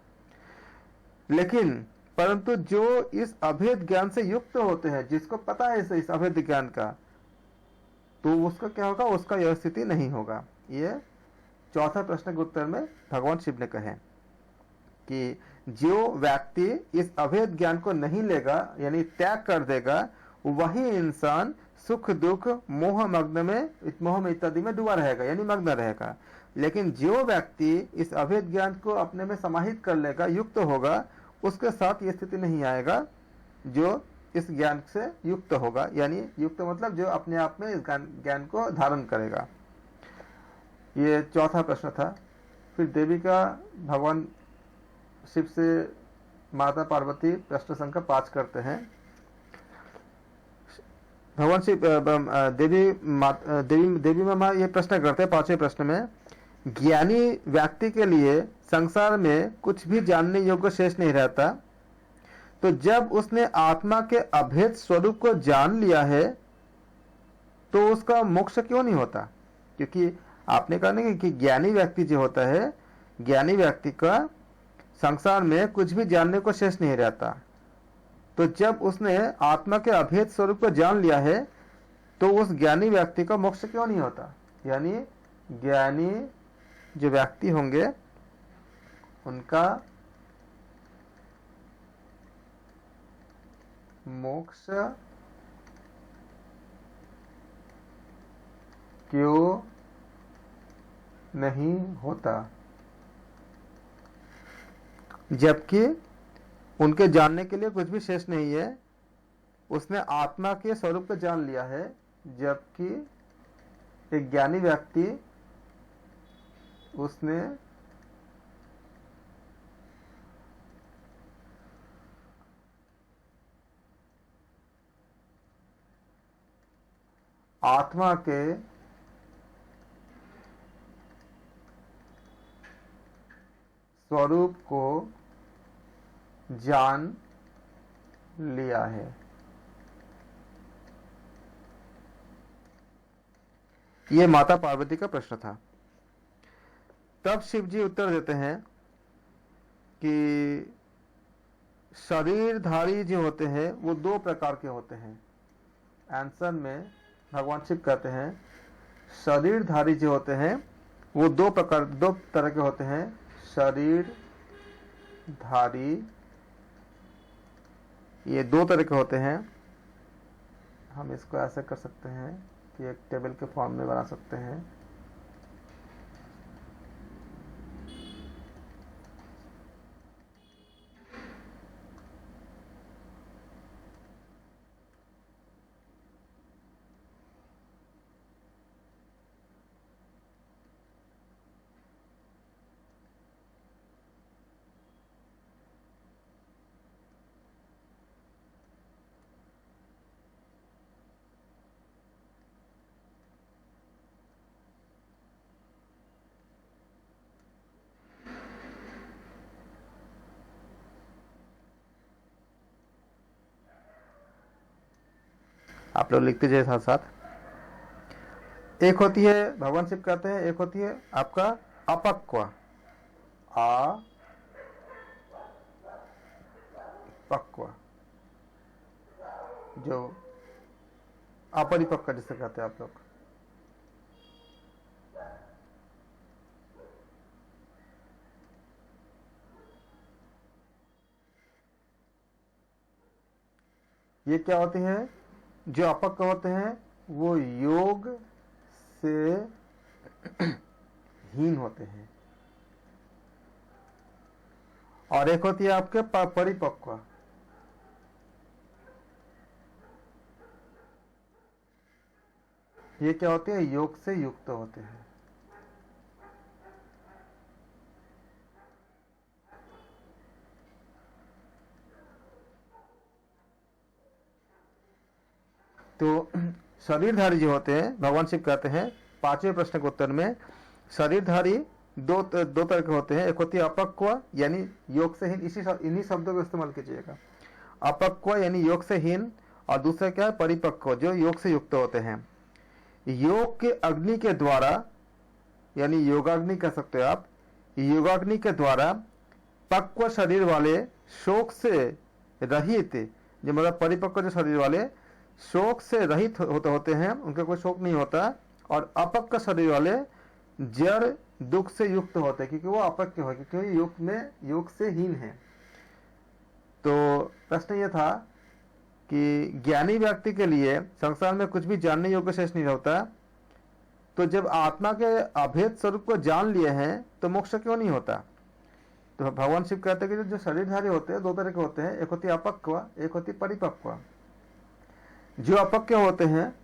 लेकिन परंतु जो इस अभेद ज्ञान से युक्त होते हैं, जिसको पता है इस अभेद ज्ञान का, तो उसका क्या होगा? उसका यह स्थिति नहीं होगा। ये चौथा प्रश्न के उत्तर में भगवान शिव ने कहे कि जो व्यक्ति इस अभेद ज्ञान को नहीं लेगा यानी त्याग कर देगा, वही इंसान सुख दुख मोह में इत्यादि में डूबा रहेगा यानी मग्न रहेगा। लेकिन जो व्यक्ति इस अभेद ज्ञान को अपने में समाहित कर लेगा, युक्त होगा, उसके साथ ये स्थिति नहीं आएगा जो इस ज्ञान से युक्त होगा। यानी युक्त मतलब जो अपने आप में इस ज्ञान को धारण करेगा। ये चौथा प्रश्न था। फिर देवी का भगवान शिव से माता पार्वती प्रश्न संख्या 5 करते हैं। भगवान शिव देवी मामा ये प्रश्न करते हैं 5वें प्रश्न में, ज्ञानी व्यक्ति के लिए संसार में कुछ भी जानने योग्य शेष नहीं रहता, तो जब उसने आत्मा के अभेद स्वरूप को जान लिया है तो उसका मोक्ष क्यों नहीं होता? क्योंकि आपने कहा ना कि ज्ञानी व्यक्ति जो होता है, ज्ञानी व्यक्ति का संसार में कुछ भी जानने को शेष नहीं रहता, तो जब उसने आत्मा के अभेद स्वरूप को जान लिया है तो उस ज्ञानी व्यक्ति का मोक्ष क्यों नहीं होता? यानी ज्ञानी जो व्यक्ति होंगे उनका मोक्ष क्यों नहीं होता? जबकि उनके जानने के लिए कुछ भी शेष नहीं है, उसने आत्मा के स्वरूप को जान लिया है। जबकि एक ज्ञानी व्यक्ति उसने आत्मा के स्वरूप को जान लिया है। यह माता पार्वती का प्रश्न था। तब शिव जी उत्तर देते हैं कि शरीरधारी जो होते हैं वो दो प्रकार के होते हैं। आंसर में भगवान शिव कहते हैं शरीरधारी जो होते हैं वो दो तरह के होते हैं। शरीरधारी ये दो तरह के होते हैं। हम इसको ऐसे कर सकते हैं कि एक टेबल के फॉर्म में बना सकते हैं। आप लोग लिखते जाइए साथ साथ। एक होती है भगवान शिव कहते हैं, एक होती है आपका अपक्व, अपक्व जो अपरिपक्व जिसे कहते हैं आप लोग। ये क्या होती है? जो अपक्व होते हैं वो योग से हीन होते हैं। और एक होती है आपके परिपक्व। ये क्या होते हैं? योग से युक्त होते हैं। तो शरीरधारी जो होते हैं भगवान शिव कहते हैं पांचवें प्रश्न के उत्तर में शरीरधारी दो तरह के होते हैं। एक होती है अपक्व यानी योग से हीन। इन्हीं शब्दों का इस्तेमाल कीजिएगा। अपक्व यानी योग से हीन, और दूसरा क्या है? परिपक्व जो योग से युक्त होते हैं। योग के अग्नि के द्वारा यानी योगाग्नि कह सकते हो आप। योगाग्नि के द्वारा पक्व शरीर वाले शोक से रहित, जो मतलब परिपक्व जो शरीर वाले शोक से रहित होते हैं, उनका कोई शोक नहीं होता। और अपक्व शरीर वाले जड़ दुख से युक्त होते हैं क्योंकि वो अपक्व है, क्योंकि योग से हीन है। तो प्रश्न ये था कि ज्ञानी व्यक्ति के लिए संसार में कुछ भी जानने योग्य शेष नहीं होता। तो जब आत्मा के अभेद स्वरूप को जान लिए हैं तो मोक्ष क्यों नहीं होता? तो भगवान शिव कहते हैं कि जो शरीरधारी होते हैं दो तरह के होते हैं। एक होती है अपक्व, एक होती है परिपक्व। जो अपक्व होते हैं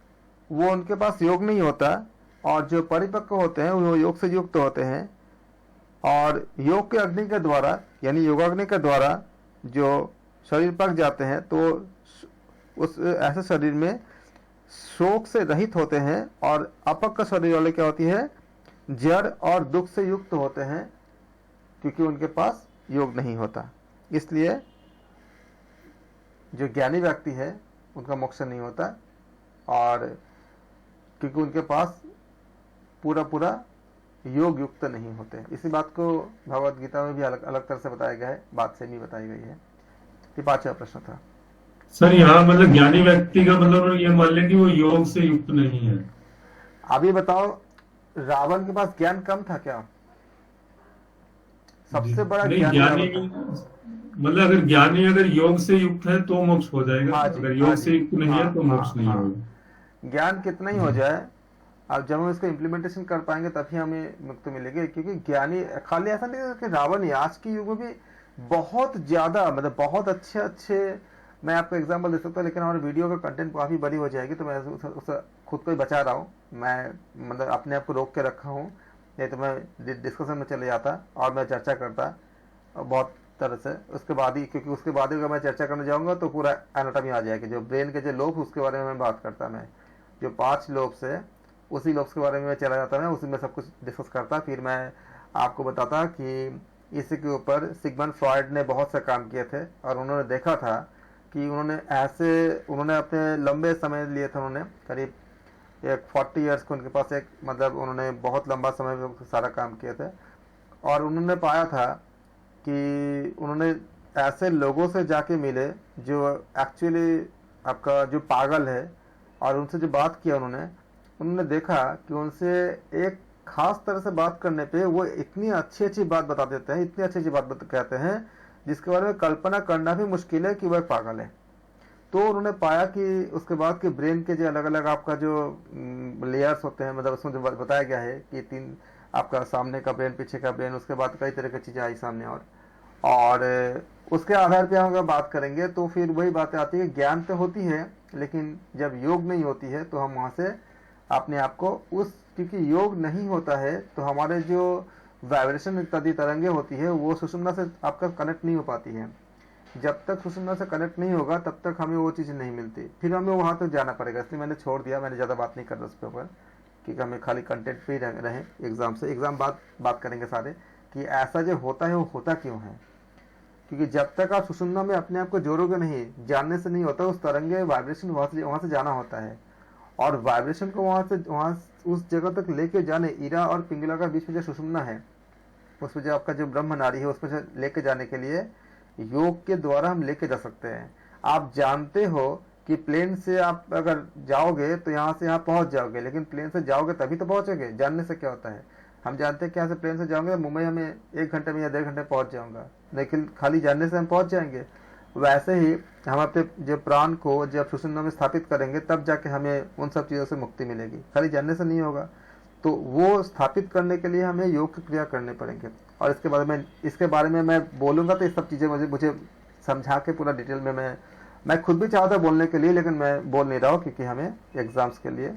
वो उनके पास योग नहीं होता, और जो परिपक्व होते हैं वो योग से युक्त होते हैं। और योग के अग्नि के द्वारा यानी योगाग्नि के द्वारा जो शरीर पक जाते हैं तो उस ऐसे शरीर में शोक से रहित होते हैं। और अपक्व शरीर वाले क्या होती है? जड़ और दुख से युक्त होते हैं क्योंकि उनके पास योग नहीं होता। इसलिए जो ज्ञानी व्यक्ति है उनका मोक्ष नहीं होता, और क्योंकि उनके पास पूरा योग युक्त नहीं होते। इसी बात को भगवत गीता में भी अलग अलग तरह से बताया गया है, बात से भी बताई गई है। ये पांचवा प्रश्न था। सर यहाँ मतलब ज्ञानी व्यक्ति का मतलब ये मान लें कि वो योग से युक्त नहीं है। अब ये बताओ रावण के पास ज्ञान कम था क्या? सबसे बड़ा ज्ञानी मतलब अगर ज्ञानी अगर योग से युक्त है तो मोक्ष हो जाएगा। अगर योग से युक्त नहीं है तो मोक्ष नहीं होगा। ज्ञान कितना ही हो जाए, अब जब हम इसको इम्प्लीमेंटेशन कर पाएंगे तभी हमें मुक्ति मिलेगी। क्योंकि ज्ञानी खाली ऐसा नहीं है कि रावण ही, आज के युग में भी बहुत ज्यादा मतलब बहुत अच्छे मैं आपको एग्जांपल दे सकता हूँ, लेकिन हमारे वीडियो का कंटेंट काफी बड़ी हो जाएगी तो मैं उसे खुद को ही बचा रहा हूँ। मैं मतलब अपने आप को रोक के रखा हूँ, नहीं तो मैं डिस्कशन में चले जाता और मैं चर्चा करता बहुत तरह से। उसके बाद ही, क्योंकि उसके बाद ही अगर मैं चर्चा करने जाऊंगा तो पूरा एनाटॉमी आ जाएगी, जो ब्रेन के जो लोब उसके बारे में मैं बात करता मैं। जो 5 लोब्स है, उसी लोब्स के बारे में चला जाता है, उसी में सब कुछ डिस्कस करता। फिर मैं आपको बताता कि इसी के ऊपर सिगमंड फ्रॉइड ने बहुत से काम किए थे और उन्होंने देखा था कि उन्होंने अपने लंबे समय लिए थे, उन्होंने करीब एक 40 ईयर्स को उनके पास एक मतलब उन्होंने बहुत लंबा समय सारा काम किए थे और उन्होंने पाया था कि उन्होंने ऐसे लोगों से जाके मिले जो एक्चुअली आपका जो पागल है और उनसे जो बात किया उन्होंने देखा कि उनसे एक खास तरह से बात करने पे वो इतनी अच्छी बात बता देते हैं, इतनी अच्छी बात कहते हैं जिसके बारे में कल्पना करना भी मुश्किल है कि वह पागल है। तो उन्होंने पाया कि उसके बाद कि ब्रेन के जो अलग अलग आपका जो लेयर्स होते हैं, मतलब उसमें जो बताया गया है कि 3 आपका सामने का ब्रेन, पीछे का ब्रेन, उसके बाद कई तरह की चीज़ें आई सामने और उसके आधार पर हम अगर बात करेंगे तो फिर वही बातें आती है, ज्ञान तो होती है लेकिन जब योग नहीं होती है तो हम वहाँ से अपने आप को क्योंकि योग नहीं होता है तो हमारे जो वाइब्रेशन इत्यादि तरंगे होती है वो सुषुम्ना से आपका कनेक्ट नहीं हो पाती है। जब तक सुषुम्ना से कनेक्ट नहीं होगा तब तक हमें वो चीज़ नहीं मिलती, फिर हमें वहाँ तक जाना पड़ेगा। इसलिए मैंने छोड़ दिया, मैंने ज़्यादा बात नहीं कर रहा उस पे ऊपर, क्योंकि हमें खाली कंटेंट पे ही रहे। एग्ज़ाम बात करेंगे सारे कि ऐसा जो होता है वो होता क्यों है, क्योंकि जब तक आप सुषुम्ना में अपने आप को जोड़ोगे नहीं, जानने से नहीं होता, उस तरंगे वाइब्रेशन वहाँ से जाना होता है और वाइब्रेशन को वहाँ उस जगह तक लेके जाने, ईरा और पिंगला का बीच में जो सुषुम्ना है उसमें जो आपका जो ब्रह्म नाड़ी है उसमें से लेके जाने के लिए योग के द्वारा हम लेके जा सकते हैं। आप जानते हो कि प्लेन से आप अगर जाओगे तो यहाँ से यहाँ पहुँच जाओगे, लेकिन प्लेन से जाओगे तभी तो पहुँचोगे। जानने से क्या होता है, हम जानते हैं कि यहाँ से प्लेन से जाओगे मुंबई हमें 1 घंटे में या 1.5 घंटे पहुँच जाऊँगा, लेकिन खाली जानने से हम पहुँच जाएंगे। वैसे ही हम अपने जो प्राण को जब सुषुम्ना में स्थापित करेंगे तब जाके हमें उन सब चीज़ों से मुक्ति मिलेगी, खाली जानने से नहीं होगा। तो वो स्थापित करने के लिए हमें योग की क्रिया करने पड़ेंगे और इसके बारे में मैं बोलूँगा तो ये सब चीज़ें मुझे समझा के पूरा डिटेल में मैं खुद भी चाहता बोलने के लिए, लेकिन मैं बोल नहीं रहा हूँ क्योंकि हमें एग्जाम्स के लिए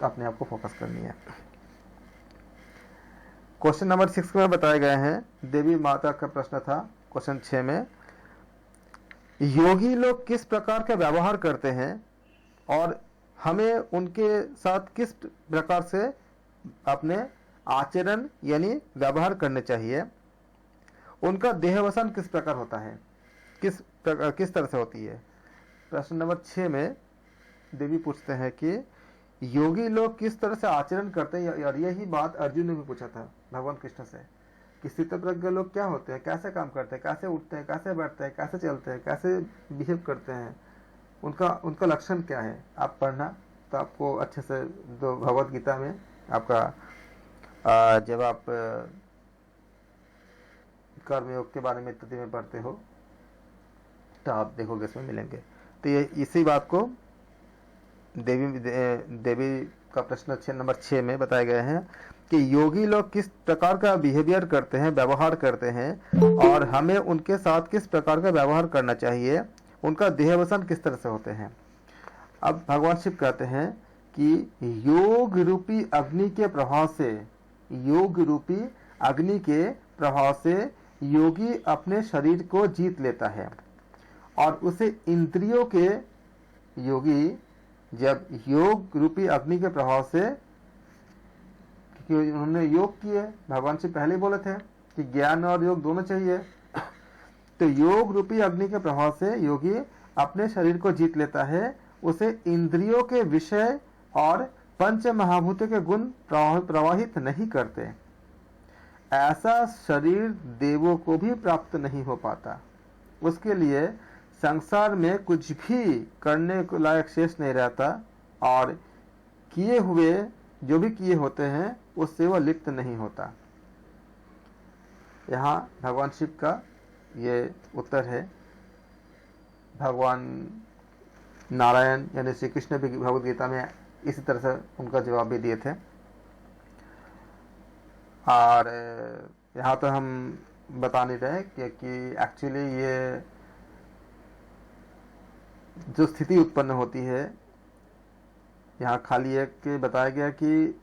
अपने आप को फोकस करनी है। क्वेश्चन नंबर 6 में बताए गए हैं, देवी माता का प्रश्न था क्वेश्चन 6 में, योगी लोग किस प्रकार का व्यवहार करते हैं और हमें उनके साथ किस प्रकार से अपने आचरण यानी व्यवहार करने चाहिए, उनका देहवसन किस प्रकार होता है, किस तरह से होती है। प्रश्न नंबर 6 में देवी पूछते हैं कि योगी लोग किस तरह से आचरण करते हैं, और यही बात अर्जुन ने भी पूछा था भगवान कृष्ण से कि स्थितप्रज्ञ लोग क्या होते हैं, कैसे काम करते हैं, कैसे उठते हैं, कैसे बैठते हैं, कैसे चलते हैं, कैसे बिहेव करते हैं, उनका लक्षण क्या है। आप पढ़ना तो आपको अच्छे से दो भगवत गीता में आपका जब आप कर्मयोग के बारे में इत्यादि में पढ़ते हो तो आप देखोगे इसमें मिलेंगे। तो ये इसी बात को देवी का प्रश्न नंबर 6 में बताए गए हैं कि योगी लोग किस प्रकार का बिहेवियर करते हैं, व्यवहार करते हैं, और हमें उनके साथ किस प्रकार का व्यवहार करना चाहिए, उनका देहवसन किस तरह से होते हैं। अब भगवान शिव कहते हैं कि योग रूपी अग्नि के प्रभाव से योगी अपने शरीर को जीत लेता है और उसे इंद्रियों के योगी जब योग रूपी अग्नि के प्रभाव से, क्योंकि उन्होंने योग किए, भगवान से पहले बोले थे कि ज्ञान और योग दोनों चाहिए, तो योग रूपी अग्नि के प्रभाव से योगी अपने शरीर को जीत लेता है, उसे इंद्रियों के विषय और पंच महाभूतों के गुण प्रवाहित नहीं करते। ऐसा शरीर देवों को भी प्राप्त नहीं हो पाता, उसके लिए संसार में कुछ भी करने को लायक शेष नहीं रहता और किए हुए जो भी किए होते हैं उससे वह लिप्त नहीं होता। यहाँ भगवान शिव का ये उत्तर है। भगवान नारायण यानी श्री कृष्ण भी भगवद गीता में इसी तरह से उनका जवाब भी दिए थे। और यहाँ तो हम बता नहीं रहे कि एक्चुअली ये जो स्थिति उत्पन्न होती है, यहाँ खाली एक बताया गया कि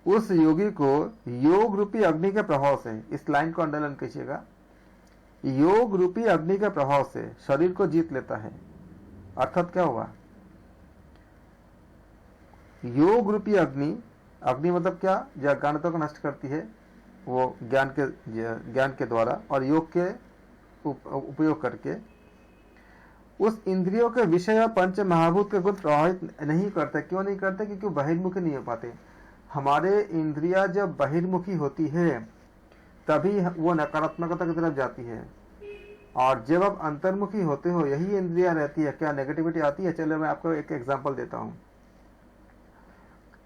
उस योगी को योग रूपी अग्नि के प्रभाव से, इस लाइन को अंडरलाइन कीजिएगा, योग रूपी अग्नि के प्रभाव से शरीर को जीत लेता है। अर्थात क्या हुआ योग रूपी अग्नि, अग्नि मतलब क्या, जो अज्ञानता को नष्ट करती है, वो ज्ञान के द्वारा और योग के उपयोग करके उस इंद्रियों के विषय और पंच महाभूत के गुण प्रभावित नहीं करते। क्यों नहीं करते? क्योंकि बहिर्मुखी नहीं हो पाते। हमारे इंद्रिया जब बहिर्मुखी होती है तभी वो नकारात्मकता की तरफ जाती है, और जब आप अंतर्मुखी होते हो यही इंद्रिया रहती है, क्या नेगेटिविटी आती है? चलो मैं आपको एक एग्जांपल देता हूं।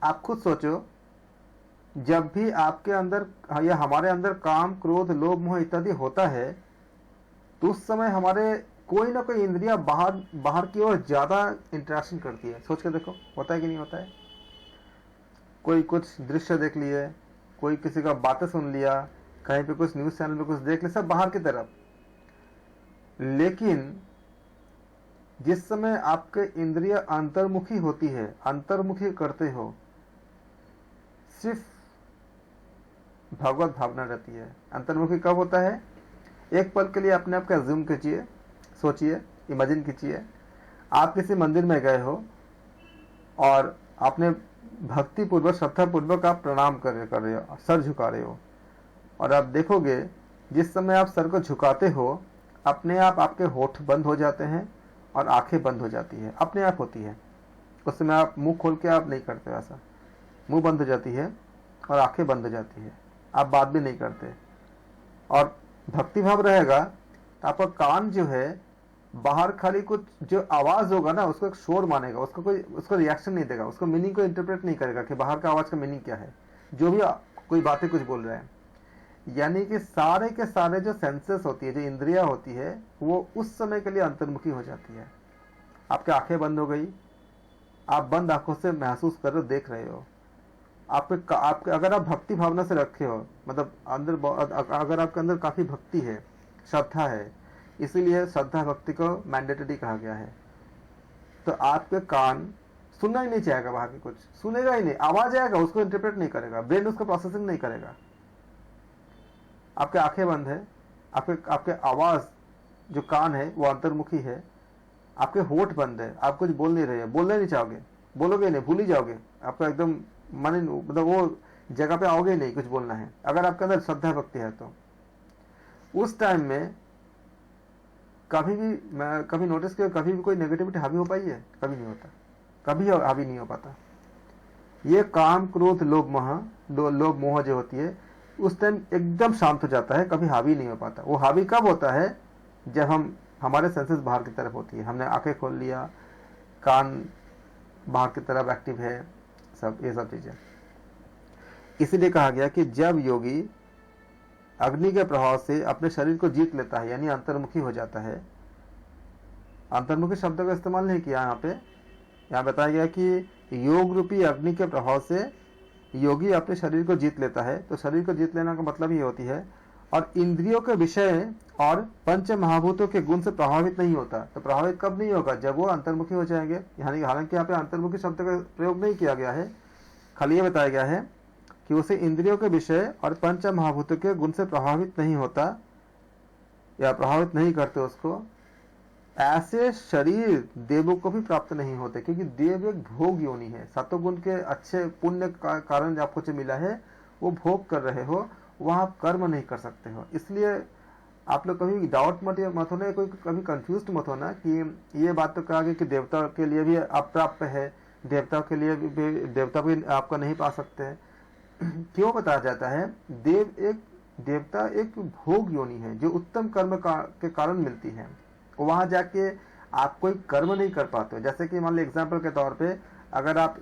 आप खुद सोचो, जब भी आपके अंदर या हमारे अंदर काम, क्रोध, लोभ, मोह इत्यादि होता है तो उस समय हमारे कोई ना कोई इंद्रिया बाहर की ओर ज्यादा इंटरेक्शन करती है। सोच के देखो, होता है कि नहीं होता है? कोई कुछ दृश्य देख लिए, कोई किसी का बातें सुन लिया, कहीं पे कुछ न्यूज चैनल पे कुछ देख लिया, सब बाहर की तरफ। लेकिन जिस समय आपके इंद्रिया अंतर्मुखी होती है, अंतर्मुखी करते हो, सिर्फ भगवत भावना रहती है। अंतर्मुखी कब होता है? एक पल के लिए अपने आप का जूम कीजिए, सोचिए, इमेजिन कीजिए, आप किसी मंदिर में गए हो और आपने भक्ति पूर्वक, श्रद्धा पूर्वक आप प्रणाम कर रहे हो, सर झुका रहे हो, और आप देखोगे जिस समय आप सर को झुकाते हो अपने आप आपके होठ बंद हो जाते हैं और आंखें बंद हो जाती है, अपने आप होती है। उस समय आप मुंह खोल के आप नहीं करते, ऐसा मुंह बंद हो जाती है और आंखें बंद हो जाती है, आप बात भी नहीं करते। और भक्ति भाव रहेगा तो आपका कान जो है बाहर खाली कुछ जो आवाज होगा ना उसको एक शोर मानेगा, उसको रिएक्शन नहीं देगा, उसको मीनिंग को इंटरप्रेट नहीं करेगा कि बाहर का आवाज का मीनिंग क्या है, जो भी कोई बातें कुछ बोल रहे हैं। यानी कि सारे के सारे जो सेंसेस होती है, जो इंद्रिया होती है, वो उस समय के लिए अंतर्मुखी हो जाती है। आपकी आंखें बंद हो गई, आप बंद आंखों से महसूस कर रहे हो, देख रहे हो। आपके अगर आप भक्ति भावना से रखे हो, मतलब अगर आपके अंदर काफी भक्ति है, श्रद्धा है, इसीलिए श्रद्धा भक्ति को मैंडेटरी कहा गया है, तो आपके कान सुनना ही नहीं चाहेगा, बाहर की कुछ सुनेगा ही नहीं, आवाज आएगा उसको इंटरप्रेट नहीं करेगा, ब्रेन उसको प्रोसेसिंग नहीं करेगा। आपके आंखें बंद है, आपके आवाज जो कान है वो अंतर्मुखी है, आपके होठ बंद है, आप कुछ बोल नहीं रहे हैं, बोलना नहीं चाहोगे, बोलोगे नहीं, भूल ही जाओगे, आपका एकदम मन, मतलब वो जगह पे आओगे नहीं कुछ बोलना है। अगर आपके अंदर श्रद्धा भक्ति है तो उस टाइम में कभी नोटिस किया, कभी भी कोई नेगेटिविटी हावी हो पाई है? कभी नहीं होता, कभी हावी नहीं हो पाता। ये काम, क्रोध, लोभ, मोह जो होती है उस टाइम एकदम शांत हो जाता है, कभी हावी नहीं हो पाता। वो हावी कब होता है? जब हमारे सेंसेस बाहर की तरफ होती है, हमने आंखें खोल लिया, कान बाहर की तरफ एक्टिव है, ये सब चीजें। इसीलिए कहा गया कि जब योगी अग्नि के प्रभाव से अपने शरीर को जीत लेता है, यानी अंतर्मुखी हो जाता है। अंतर्मुखी शब्द का इस्तेमाल नहीं किया यहाँ पे, यहाँ बताया गया कि योग रूपी अग्नि के प्रभाव से योगी अपने शरीर को जीत लेता है। तो शरीर को जीत लेना का मतलब ये होती है, और इंद्रियों के विषय और पंच महाभूतों के गुण से प्रभावित नहीं होता। तो प्रभावित कब नहीं होगा? जब वो अंतर्मुखी हो जाएंगे। हालांकि यहाँ पे अंतर्मुखी शब्द का प्रयोग नहीं किया गया है, खाली ये बताया गया है कि उसे इंद्रियों के विषय और पंच महाभूतों के गुण से प्रभावित नहीं होता या प्रभावित नहीं करते उसको। ऐसे शरीर देवों को भी प्राप्त नहीं होते, क्योंकि देव एक भोग योनि है। सत्वगुण के अच्छे पुण्य का कारण आपको जो मिला है वो भोग कर रहे हो, वहां आप कर्म नहीं कर सकते हो। इसलिए आप लोग कभी डाउट मत होना, कोई कभी कंफ्यूज मत होना कि ये बात तो कहा गया कि देवता के लिए भी अप्राप्य है, देवता के लिए भी देवता भी आपका नहीं पा सकते। क्यों बताया जाता है? देवता एक भोग योनि है जो उत्तम कर्म के कारण मिलती है। वहां जाके आप कोई कर्म नहीं कर पाते हो। जैसे कि मान लो एग्जाम्पल के तौर पे, अगर आप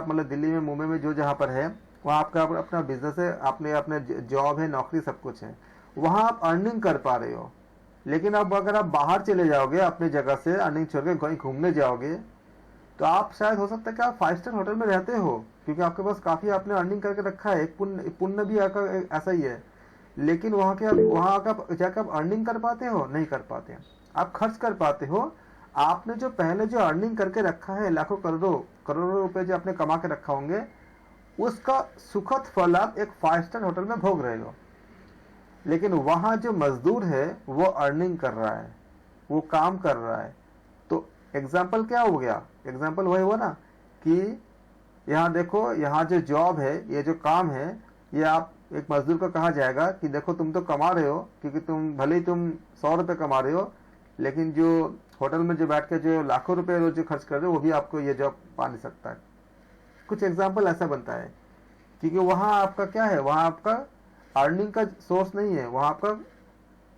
मतलब दिल्ली में, मुंबई में जो जहाँ पर है वहाँ आपका अपना बिजनेस है, अपने जॉब है, नौकरी सब कुछ है, वहां आप अर्निंग कर पा रहे हो। लेकिन अब अगर आप बाहर चले जाओगे, अपनी जगह से अर्निंग छोड़ के कहीं घूमने जाओगे, तो आप शायद हो सकता है कि आप 5 स्टार होटल में रहते हो, क्योंकि आपके पास काफी आपने अर्निंग करके रखा है, पुण्य भी ऐसा ही है। लेकिन वहां जाकर आप अर्निंग कर पाते हो? नहीं कर पाते। आप खर्च कर पाते हो? आपने जो पहले जो अर्निंग करके रखा है, लाखों करोड़ों रुपए जो आपने कमा के रखा होंगे, उसका सुखद फल आप एक 5 स्टार होटल में भोग रहे हो। लेकिन वहां जो मजदूर है वो अर्निंग कर रहा है, वो काम कर रहा है। तो एग्जाम्पल क्या हो गया? एग्जाम्पल वही हुआ ना कि यहाँ देखो, यहाँ जो जॉब है, ये जो काम है, ये आप एक मजदूर को कहा जाएगा कि देखो तुम तो कमा रहे हो, क्योंकि तुम भले ही तुम 100 रुपये कमा रहे हो, लेकिन जो होटल में जो बैठ के जो लाखों रुपए रोज जो खर्च कर रहे हो, वो भी आपको ये जॉब पा नहीं सकता है। कुछ एग्जाम्पल ऐसा बनता है, क्योंकि वहाँ आपका क्या है, वहाँ आपका अर्निंग का सोर्स नहीं है, वहाँ आपका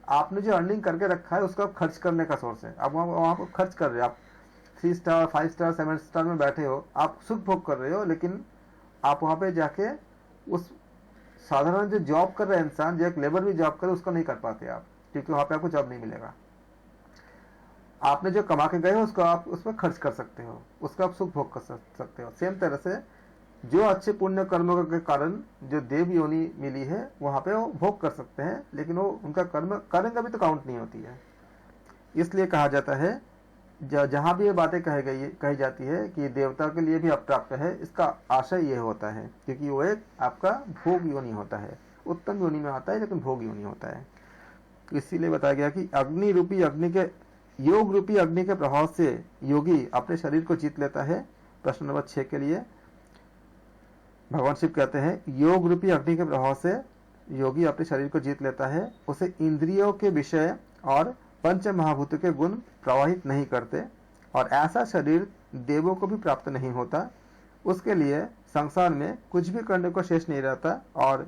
आपने जो अर्निंग करके रखा है उसका खर्च करने का सोर्स है। आप वहाँ पर खर्च कर रहे हो, आप 3 स्टार 5 स्टार 7 स्टार में बैठे हो, आप सुख भोग कर रहे हो, लेकिन आप वहाँ पे जाके उस साधारण जो जॉब कर रहे हैं इंसान, जो एक लेबर भी जॉब करे, उसको नहीं कर पाते आप, क्योंकि वहाँ पे आपको जॉब नहीं मिलेगा। आपने जो कमा के गए हो उसको आप उसमें खर्च कर सकते हो, उसका आप सुख भोग कर सकते हो। सेम तरह से जो अच्छे पुण्य कर्मों के कारण जो देव योनि मिली है, वहाँ पे वो भोग कर सकते हैं, लेकिन वो उनका कर्म करेंगे भी तो काउंट नहीं होती है। इसलिए कहा जाता है, जहाँ भी ये बातें कही जाती है कि देवता के लिए भी अप्राप्त है, इसका आशय ये होता है, क्योंकि वो एक आपका भोग योनि होता है, उत्तम योनि में आता है, लेकिन भोग योनि होता है। इसीलिए बताया गया कि अग्नि रूपी अग्नि के योग रूपी अग्नि के प्रभाव से योगी अपने शरीर को जीत लेता है। प्रश्न नंबर 6 के लिए भगवान शिव कहते हैं, योग रूपी अग्नि के प्रभाव से योगी अपने शरीर को जीत लेता है, उसे इंद्रियों के विषय और पंच महाभूतों के गुण प्रवाहित नहीं करते, और ऐसा शरीर देवों को भी प्राप्त नहीं होता। उसके लिए संसार में कुछ भी करने को शेष नहीं रहता, और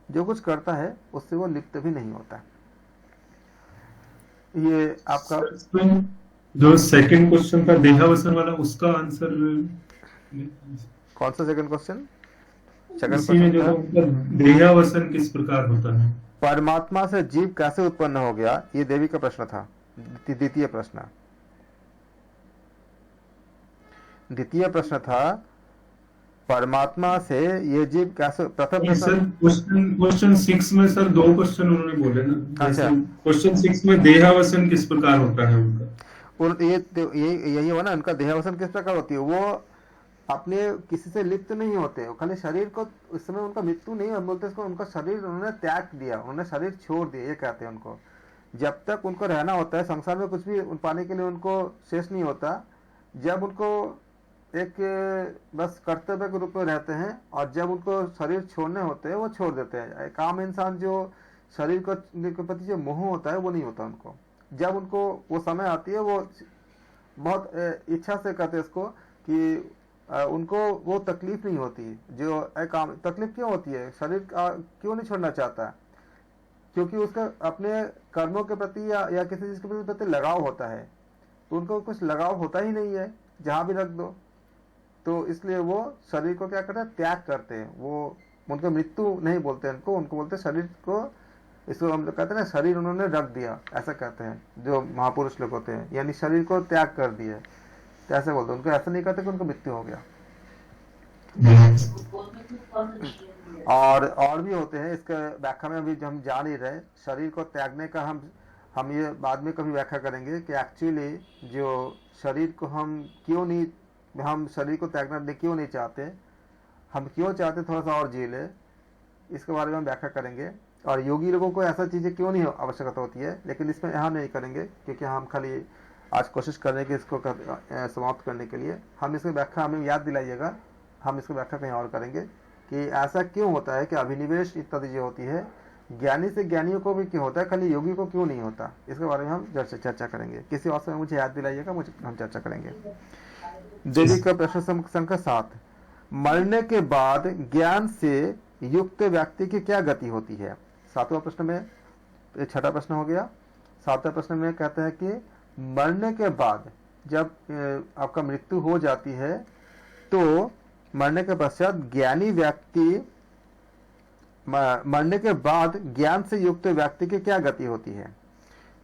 जो कुछ करता है उससे वो लिप्त भी नहीं होता। ये आपका जो सेकंड क्वेश्चन था देहावसन वाला, उसका आंसर कौन सा सेकंड क्वेश्चन? इसी में जो देहावसन किस प्रकार होता है? परमात्मा से जीव कैसे उत्पन्न हो गया, ये देवी का प्रश्न था। द्वितीय प्रश्न था परमात्मा से ये जीव कैसे। प्रथम प्रश्न क्वेश्चन 6 में सर 2 क्वेश्चन उन्होंने बोले ना। अच्छा, क्वेश्चन 6 में देहावसन किस प्रकार होता है उनका, यही हुआ ना, उनका देहावसन किस प्रकार होती है, वो अपने किसी से लिप्त नहीं होते, वो खाली शरीर को, इस समय उनका मृत्यु नहीं है, बोलते इसको, उनका शरीर उन्होंने त्याग दिया, उन्होंने शरीर छोड़ दिया, ये कहते हैं उनको। जब तक उनको रहना होता है संसार में, कुछ भी पाने के लिए उनको शेष नहीं होता। जब उनको एक बस कर्तव्य के रूप में रहते हैं, और जब उनको शरीर छोड़ने होते हैं वो छोड़ देते हैं। एक आम इंसान जो शरीर के प्रति जो मोह होता है वो नहीं होता उनको। जब उनको वो समय आती है, वो बहुत इच्छा से कहते हैं इसको कि उनको वो तकलीफ नहीं होती। जो एक आम तकलीफ क्यों होती है, शरीर क्यों नहीं छोड़ना चाहता, क्योंकि उसका अपने कर्मों के प्रति या किसी चीज के प्रति लगाव होता है। तो उनको कुछ लगाव होता ही नहीं है, जहां भी रख दो। तो इसलिए वो शरीर को क्या करते हैं, त्याग करते हैं। वो उनको मृत्यु नहीं बोलते, उनको बोलते शरीर को, इसको हम लोग कहते हैं ना, शरीर उन्होंने रख दिया, ऐसा कहते हैं जो महापुरुष लोग होते हैं, यानी शरीर को त्याग कर दिया, तो ऐसे बोलते हैं। उनको ऐसा नहीं कहते कि उनको मृत्यु हो गया। और भी होते हैं, इसके व्याख्या में अभी हम जान ही रहे। शरीर को त्यागने का हम ये बाद में कभी व्याख्या करेंगे कि एक्चुअली जो शरीर को हम शरीर को त्यागना क्यों नहीं चाहते, हम क्यों चाहते थोड़ा सा और जी ले, इसके बारे में हम व्याख्या करेंगे। और योगी लोगों को ऐसा चीजें क्यों नहीं आवश्यकता होती है, लेकिन इसमें यहाँ नहीं करेंगे, क्योंकि हम खाली आज कोशिश कर रहे हैं कि इसको समाप्त करने के लिए। हम इसकी व्याख्या हमें याद दिलाइएगा, हम इसको व्याख्या कहीं और करेंगे कि ऐसा क्यों होता है कि अभिनिवेश इत्यादि जो होती है, ज्ञानी से ज्ञानियों को भी क्यों होता है, खाली योगी को क्यों नहीं होता, इसके बारे में हम चर्चा करेंगे। किसी और समय मुझे याद दिलाइएगा, हम चर्चा करेंगे। देवी का प्रश्न संख्या 7, मरने के बाद ज्ञान से युक्त व्यक्ति की क्या गति होती है। 7वां प्रश्न में, 6ठा प्रश्न हो गया। 7वें प्रश्न में कहते हैं कि मरने के बाद जब आपका मृत्यु हो जाती है, तो मरने के पश्चात ज्ञानी व्यक्ति, मरने के बाद ज्ञान से युक्त व्यक्ति की क्या गति होती है।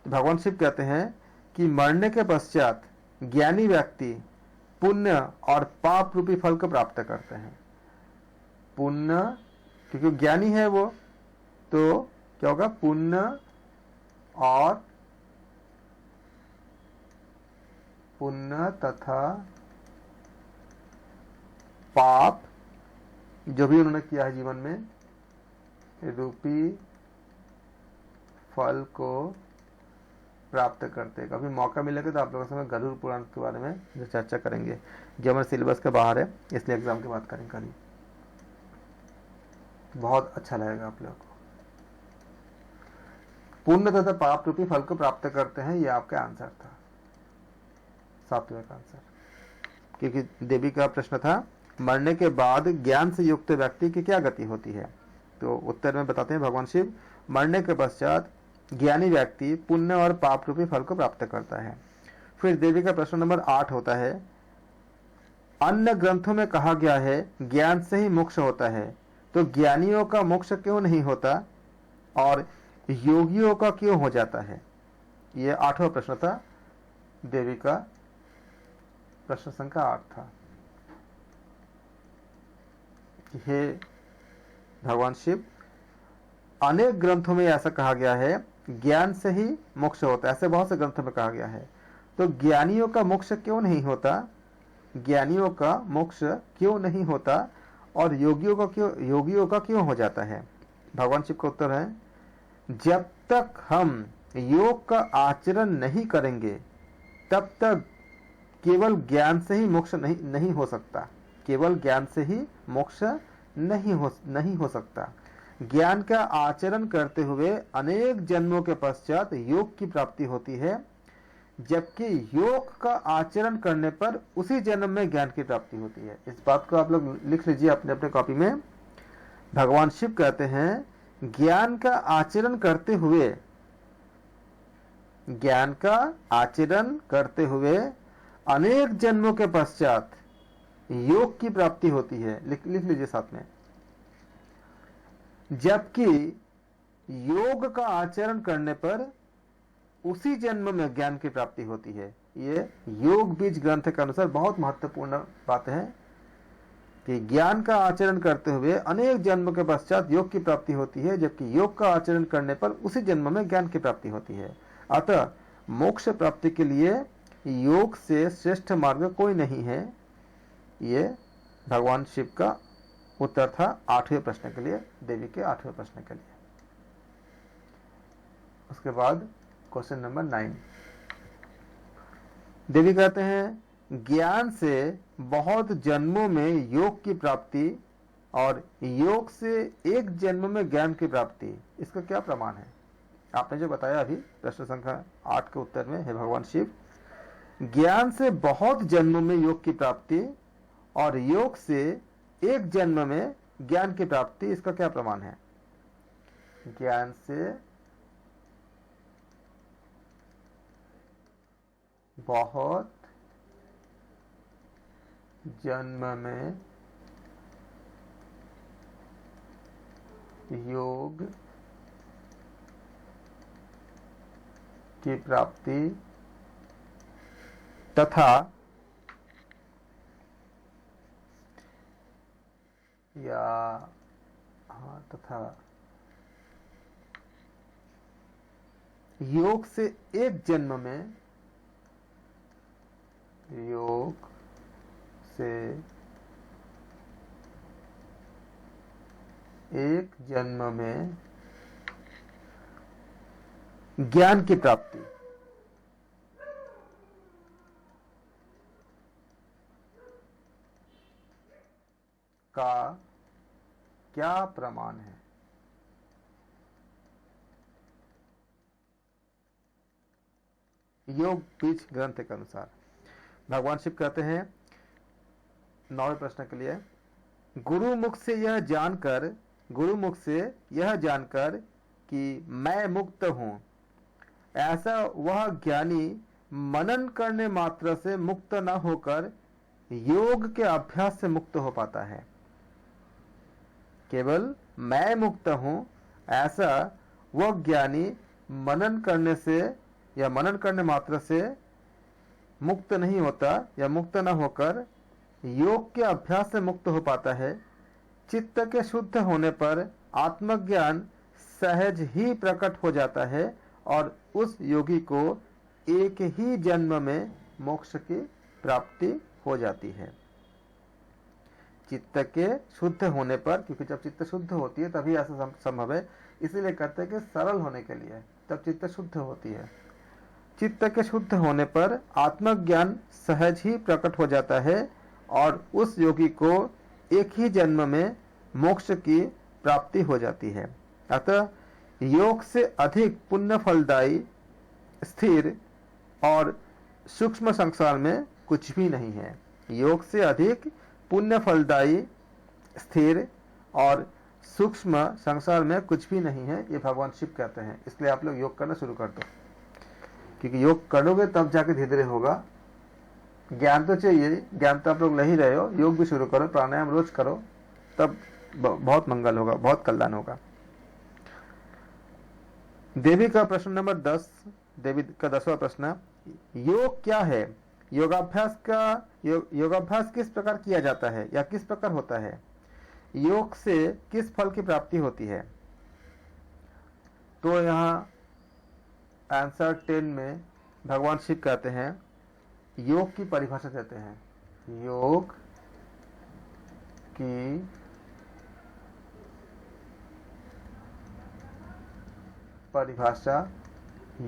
तो भगवान शिव कहते हैं कि मरने के पश्चात ज्ञानी व्यक्ति पुण्य और पाप रूपी फल को प्राप्त करते हैं। पुण्य, क्योंकि ज्ञानी है वो, तो क्या होगा, पुण्य तथा पाप जो भी उन्होंने किया है जीवन में, रूपी फल को प्राप्त करते। कभी मौका मिलेगा तो आप लोगों से मैं गरुड़ पुराण के बारे में जो चर्चा करेंगे, जो हमारे सिलेबस के बाहर है, इसलिए एग्जाम की बात करेंगे कल। बहुत अच्छा लगेगा आप लोगों को। पुण्य तथा पाप रूपी फल को प्राप्त करते हैं, यह आपका आंसर था, सात्विक आंसर। क्योंकि देवी का प्रश्न था मरने के बाद ज्ञान से युक्त व्यक्ति की क्या गति होती है, तो उत्तर में बताते हैं भगवान शिव, मरने के पश्चात ज्ञानी व्यक्ति पुण्य और पाप रूपी फल को प्राप्त करता है। फिर देवी का प्रश्न नंबर 8 होता है, अन्य ग्रंथों में कहा गया है ज्ञान से ही मोक्ष होता है, तो ज्ञानियों का मोक्ष क्यों नहीं होता और योगियों का क्यों हो जाता है। यह 8वां प्रश्न था, देवी का प्रश्न संख्या 8 था। हे भगवान शिव, अनेक ग्रंथों में ऐसा कहा गया है ज्ञान से ही मोक्ष होता है, ऐसे बहुत से ग्रंथों में कहा गया है, तो ज्ञानियों का मोक्ष क्यों नहीं होता, ज्ञानियों का मोक्ष क्यों नहीं होता और योगियों का क्यों हो जाता है। भगवान शिव का उत्तर है, जब तक हम योग का आचरण नहीं करेंगे तब तक केवल ज्ञान से ही मोक्ष नहीं हो सकता, केवल ज्ञान से ही मोक्ष नहीं हो सकता। ज्ञान का आचरण करते हुए अनेक जन्मों के पश्चात योग की प्राप्ति होती है, जबकि योग का आचरण करने पर उसी जन्म में ज्ञान की प्राप्ति होती है। इस बात को आप लोग लिख लीजिए अपने अपने कॉपी में। भगवान शिव कहते हैं ज्ञान का आचरण करते हुए, ज्ञान का आचरण करते हुए अनेक जन्मों के पश्चात योग की प्राप्ति होती है। लिख लीजिए साथ में, जबकि योग का आचरण करने पर उसी जन्म में ज्ञान की प्राप्ति होती है। ये योग बीज ग्रंथ के अनुसार बहुत महत्वपूर्ण बात है कि ज्ञान का आचरण करते हुए अनेक जन्म के पश्चात योग की प्राप्ति होती है, जबकि योग का आचरण करने पर उसी जन्म में ज्ञान की प्राप्ति होती है। अतः मोक्ष प्राप्ति के लिए योग से श्रेष्ठ मार्ग कोई नहीं है। ये भगवान शिव का उत्तर था 8वें प्रश्न के लिए, देवी के 8वें प्रश्न के लिए। उसके बाद क्वेश्चन नंबर 9, देवी कहते हैं ज्ञान से बहुत जन्मों में योग की प्राप्ति और योग से एक जन्म में ज्ञान की प्राप्ति, इसका क्या प्रमाण है। आपने जो बताया अभी प्रश्न संख्या 8 के उत्तर में, है भगवान शिव, ज्ञान से बहुत जन्मों में योग की प्राप्ति और योग से एक जन्म में ज्ञान की प्राप्ति, इसका क्या प्रमाण है। ज्ञान से बहुत जन्म में योग की प्राप्ति तथा तथा योग से एक जन्म में, योग से एक जन्म में ज्ञान की प्राप्ति, का क्या प्रमाण है। योग बीज ग्रंथ के अनुसार भगवान शिव कहते हैं 9वें प्रश्न के लिए, गुरु मुख से यह जानकर कि मैं मुक्त हूं, ऐसा वह ज्ञानी मनन करने मात्र से मुक्त न होकर योग के अभ्यास से मुक्त हो पाता है। केवल मैं मुक्त हूं ऐसा वह ज्ञानी मनन करने से या मनन करने मात्र से मुक्त नहीं होता या मुक्त न होकर योग के अभ्यास से मुक्त हो पाता है। चित्त के शुद्ध होने पर आत्मज्ञान सहज ही प्रकट हो जाता है और उस योगी को एक ही जन्म में मोक्ष की प्राप्ति हो जाती है। चित्त के शुद्ध होने पर, क्योंकि जब चित्त शुद्ध होती है तभी ऐसा संभव है, इसीलिए कहते हैं कि सरल होने के लिए तब चित्त शुद्ध होती है। चित्त के शुद्ध होने पर आत्मज्ञान सहज ही प्रकट हो जाता है और उस योगी को एक ही जन्म में मोक्ष की प्राप्ति हो जाती है। अतः योग से अधिक पुण्य फलदायी, स्थिर और सूक्ष्म संसार में कुछ भी नहीं है। योग से अधिक पुण्य फलदायी, स्थिर और सूक्ष्म संसार में कुछ भी नहीं है, ये भगवान शिव कहते हैं। इसलिए आप लोग योग करना शुरू कर दो, क्योंकि योग करोगे तब जाके धीरे धीरे होगा। ज्ञान तो चाहिए, ज्ञान तो आप लोग ले ही रहे हो, योग भी शुरू करो, प्राणायाम रोज करो, तब बहुत मंगल होगा, बहुत कल्याण होगा। देवी का प्रश्न नंबर 10, देवी का 10वां प्रश्न, योग क्या है? योगाभ्यास किस प्रकार किया जाता है या किस प्रकार होता है? योग से किस फल की प्राप्ति होती है? तो यहाँ आंसर 10 में भगवान शिव कहते हैं, योग की परिभाषा देते हैं। योग की परिभाषा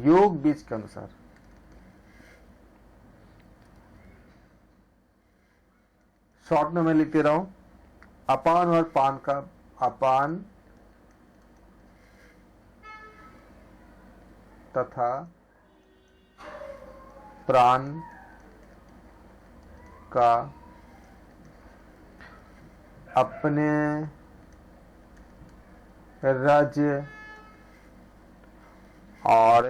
योग बीज के अनुसार। शॉर्ट में मैं लिखते रहा हूं, अपान और पान का, अपान तथा प्राण का अपने रज और,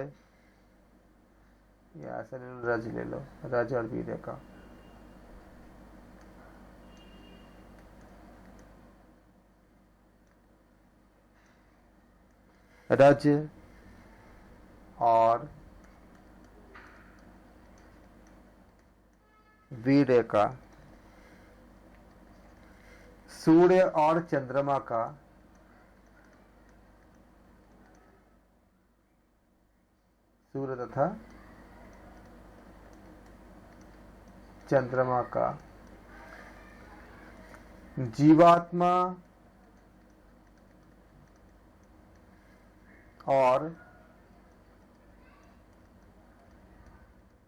या ऐसे ले लो, रज ले लो, रज और वीर्य का रज और वीर्य का, सूर्य और चंद्रमा का, सूर्य तथा चंद्रमा का, जीवात्मा और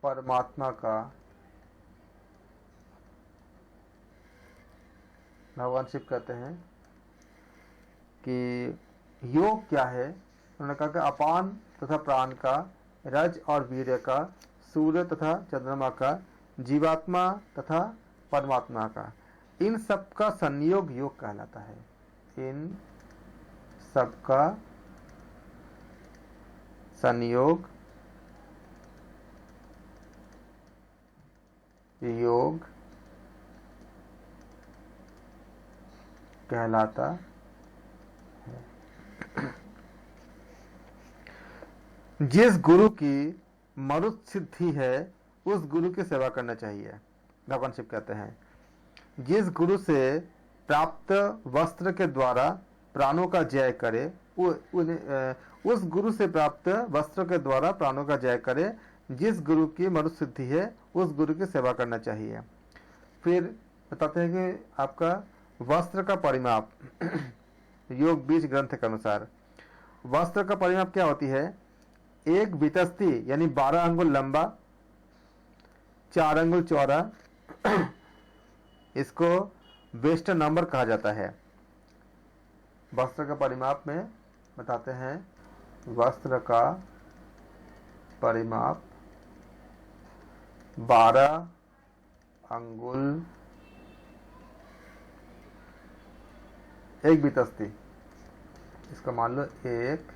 परमात्मा का। भगवान शिव कहते हैं कि योग क्या है? उन्होंने कहा कि अपान तथा प्राण का, रज और वीर्य का, सूर्य तथा चंद्रमा का, जीवात्मा तथा परमात्मा का, इन सब का संयोग योग कहलाता है। इन सब का संयोग योग कहलाता है। जिस गुरु की मरुत सिद्धि है उस गुरु की सेवा करना चाहिए। भगवान शिव कहते हैं, जिस गुरु से प्राप्त वस्त्र के द्वारा प्राणों का जय करे, उस गुरु से प्राप्त वस्त्र के द्वारा प्राणों का जय करे। जिस गुरु की मरुत सिद्धि है उस गुरु की सेवा करना चाहिए। फिर बताते हैं कि आपका वस्त्र का परिमाप योग बीज ग्रंथ के अनुसार वस्त्र का परिमाप क्या होती है? एक वितस्ती यानी 12 अंगुल लंबा, 4 अंगुल चौड़ा, इसको वेस्ट नंबर कहा जाता है। वस्त्र का परिमाप में बताते हैं, वस्त्र का परिमाप 12 अंगुल एक बितस्ती, इसका मान लो एक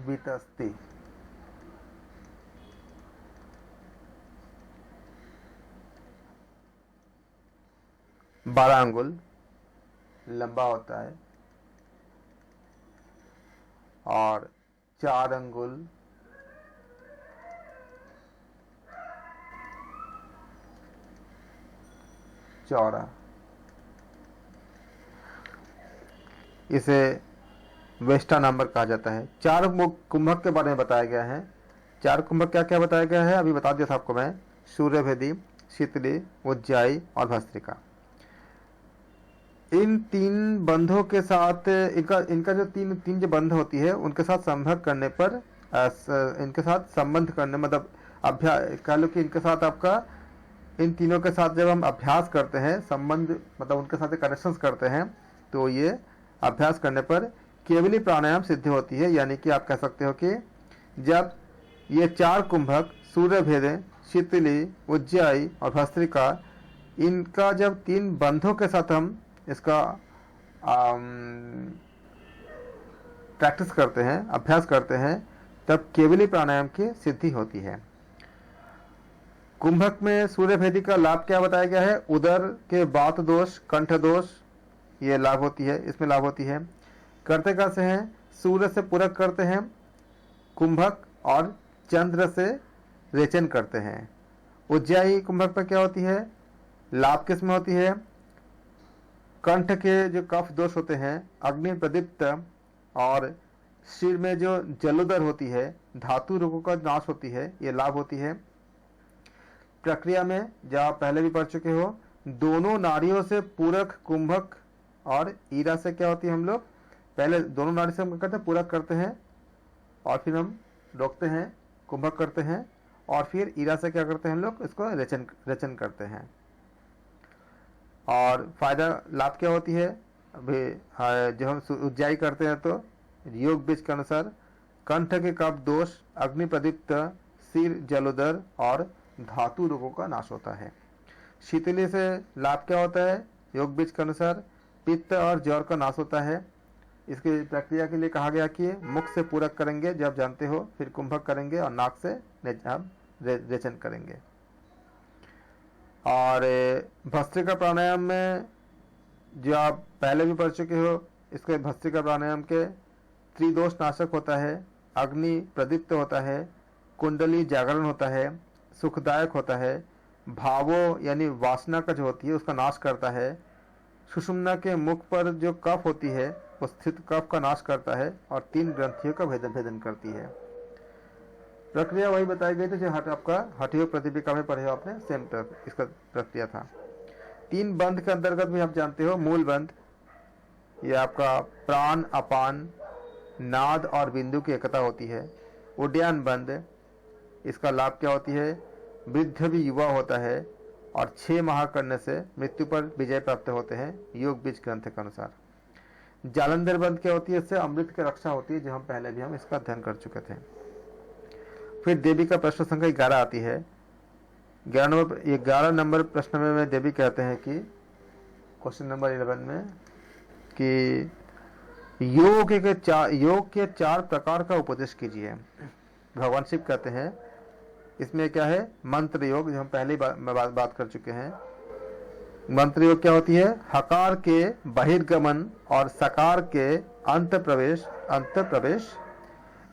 बितस्ती, बारह अंगुल लंबा होता है और 4 अंगुल चौड़ा। इसे वेस्टा नंबर कहा जाता है। 4 कुंभक के बारे में बताया गया है। 4 कुंभक क्या क्या बताया गया है अभी बता दिया था आपको मैं। सूर्यभेदी, शीतली, उज्जाई और भस्त्रिका। इन 3 बंधों के साथ इनका जो तीन जो बंध होती है उनके साथ संभोग करने पर इनके साथ संबंध करने, मतलब अभ्यास कह लो कि इनके साथ आपका, इन तीनों के साथ जब हम अभ्यास करते हैं, संबंध मतलब उनके साथ कनेक्शंस करते हैं, तो ये अभ्यास करने पर केवली प्राणायाम सिद्ध होती है। यानी कि आप कह सकते हो कि जब ये 4 कुंभक, सूर्यभेदे, शीतली, उज्जाई और भस्त्रिका, इनका जब 3 बंधों के साथ हम इसका प्रैक्टिस करते हैं, अभ्यास करते हैं, तब केवली प्राणायाम की सिद्धि होती है। कुंभक में सूर्यभेदी का लाभ क्या बताया गया है? उदर के वात दोष, कंठ दोष, ये लाभ होती है, इसमें लाभ होती है। करते कैसे हैं? सूर्य से पूरक करते हैं कुंभक और चंद्र से रेचन करते हैं। उज्जाई कुंभक पर क्या होती है? लाभ किसमें होती है? कंठ के जो कफ दोष होते हैं, अग्नि प्रदीप्त, और सिर में जो जलोदर होती है, धातु रोगों का नाश होती है, ये लाभ होती है। प्रक्रिया में जो आप पहले भी पढ़ चुके हो, दोनों नाड़ियों से पूरक कुंभक और ईरा से क्या होती है, हम लोग पहले दोनों नाड़ी से हम करते हैं, पूरक करते हैं, और फिर हम रोकते हैं, कुंभक करते हैं, और फिर ईरा से क्या करते हैं, हम लोग इसको रेचन करते हैं। और फायदा लाभ क्या होती है? अभी जो हम उज्जाई करते हैं तो योग बीज के अनुसार कंठ के कफ दोष, अग्नि प्रदीप्त, सिर जलोदर और धातु रोगों का नाश होता है। शीतली से लाभ क्या होता है? योग बीज के अनुसार पित्त और ज्वर का नाश होता है। इसकी प्रक्रिया के लिए कहा गया कि मुख से पूरक करेंगे जो आप जानते हो, फिर कुंभक करेंगे और नाक से आप रेचन करेंगे। और भस्त्रिका प्राणायाम में जो आप पहले भी पढ़ चुके हो, इसके भस्त्रिका प्राणायाम के त्रिदोष नाशक होता है, अग्नि प्रदीप्त होता है, कुंडली जागरण होता है, सुखदायक होता है, भावों यानी वासना का जो होती है उसका नाश करता है, सुषुम्ना के मुख पर जो कफ होती है वो स्थित कफ का नाश करता है, और 3 ग्रंथियों का भेदन करती है। प्रक्रिया वही बताई गई थी जो आपका हठयोग प्रतिपिका में पढ़े हो आपने, सेम इसका प्रक्रिया था। 3 बंध के अंतर्गत भी आप जानते हो, मूल बंध ये आपका प्राण, अपान, नाद और बिंदु की एकता होती है। उड्डयन बंध, इसका लाभ क्या होती है? वृद्ध भी युवा होता है, और 6 माह करने से मृत्यु पर विजय प्राप्त होते हैं योग बीज ग्रंथ के अनुसार। जालंधर बंध क्या होती है? इससे अमृत की रक्षा होती है, जो हम पहले भी हम इसका अध्ययन कर चुके थे। फिर देवी का प्रश्न संख्या 11 आती है। 11 नंबर प्रश्न में देवी कहते हैं कि क्वेश्चन नंबर 11 में कि योग के 4 प्रकार का उपदेश कीजिए। भगवान शिव कहते हैं इसमें क्या है? मंत्र योग, जो हम पहले बात कर चुके हैं। मंत्र योग क्या होती है? हकार के बहिर्गमन और सकार के अंत प्रवेश।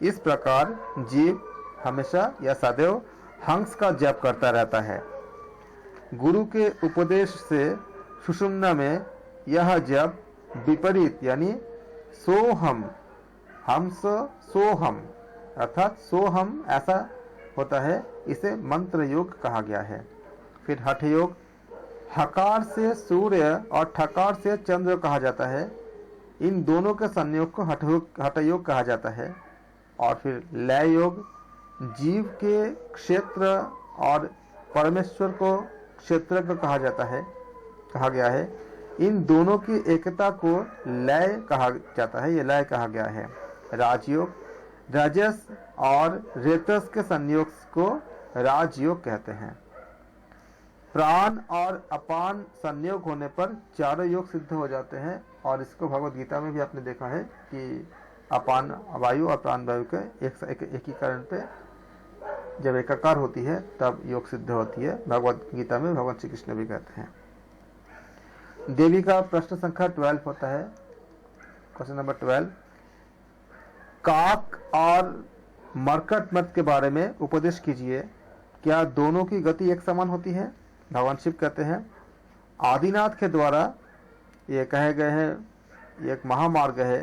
इस प्रकार जीव हमेशा या सदैव हंस का जप करता रहता है। गुरु के उपदेश से सुषुम्ना में यह जप विपरीत यानी सोहम, हंस सोहम अर्थात सोहम ऐसा होता है, इसे मंत्र योग कहा गया है। फिर हठ योग, हकार से सूर्य और ठकार से चंद्र कहा जाता है, इन दोनों के संयोग को हठ योग कहा जाता है। और फिर लय योग, जीव के क्षेत्र और परमेश्वर को क्षेत्र कहा गया है, इन दोनों की एकता को लय कहा जाता है, ये लय कहा गया है। राजयोग, रजस और रेतस के संयोग को राजयोग कहते हैं। प्राण और अपान संयोग होने पर चारों योग सिद्ध हो जाते हैं, और इसको भगवद गीता में भी आपने देखा है कि अपान वायु और प्राण वायु के एकीकरण पे जब एकाकार होती है तब योग सिद्ध होती है। भगवद गीता में भगवान श्री कृष्ण भी कहते हैं। देवी का प्रश्न संख्या 12 होता है। क्वेश्चन नंबर 12, काक और मरकट मत के बारे में उपदेश कीजिए, क्या दोनों की गति एक समान होती है? भगवान शिव कहते हैं आदिनाथ के द्वारा ये कहे गए हैं, ये एक महामार्ग है,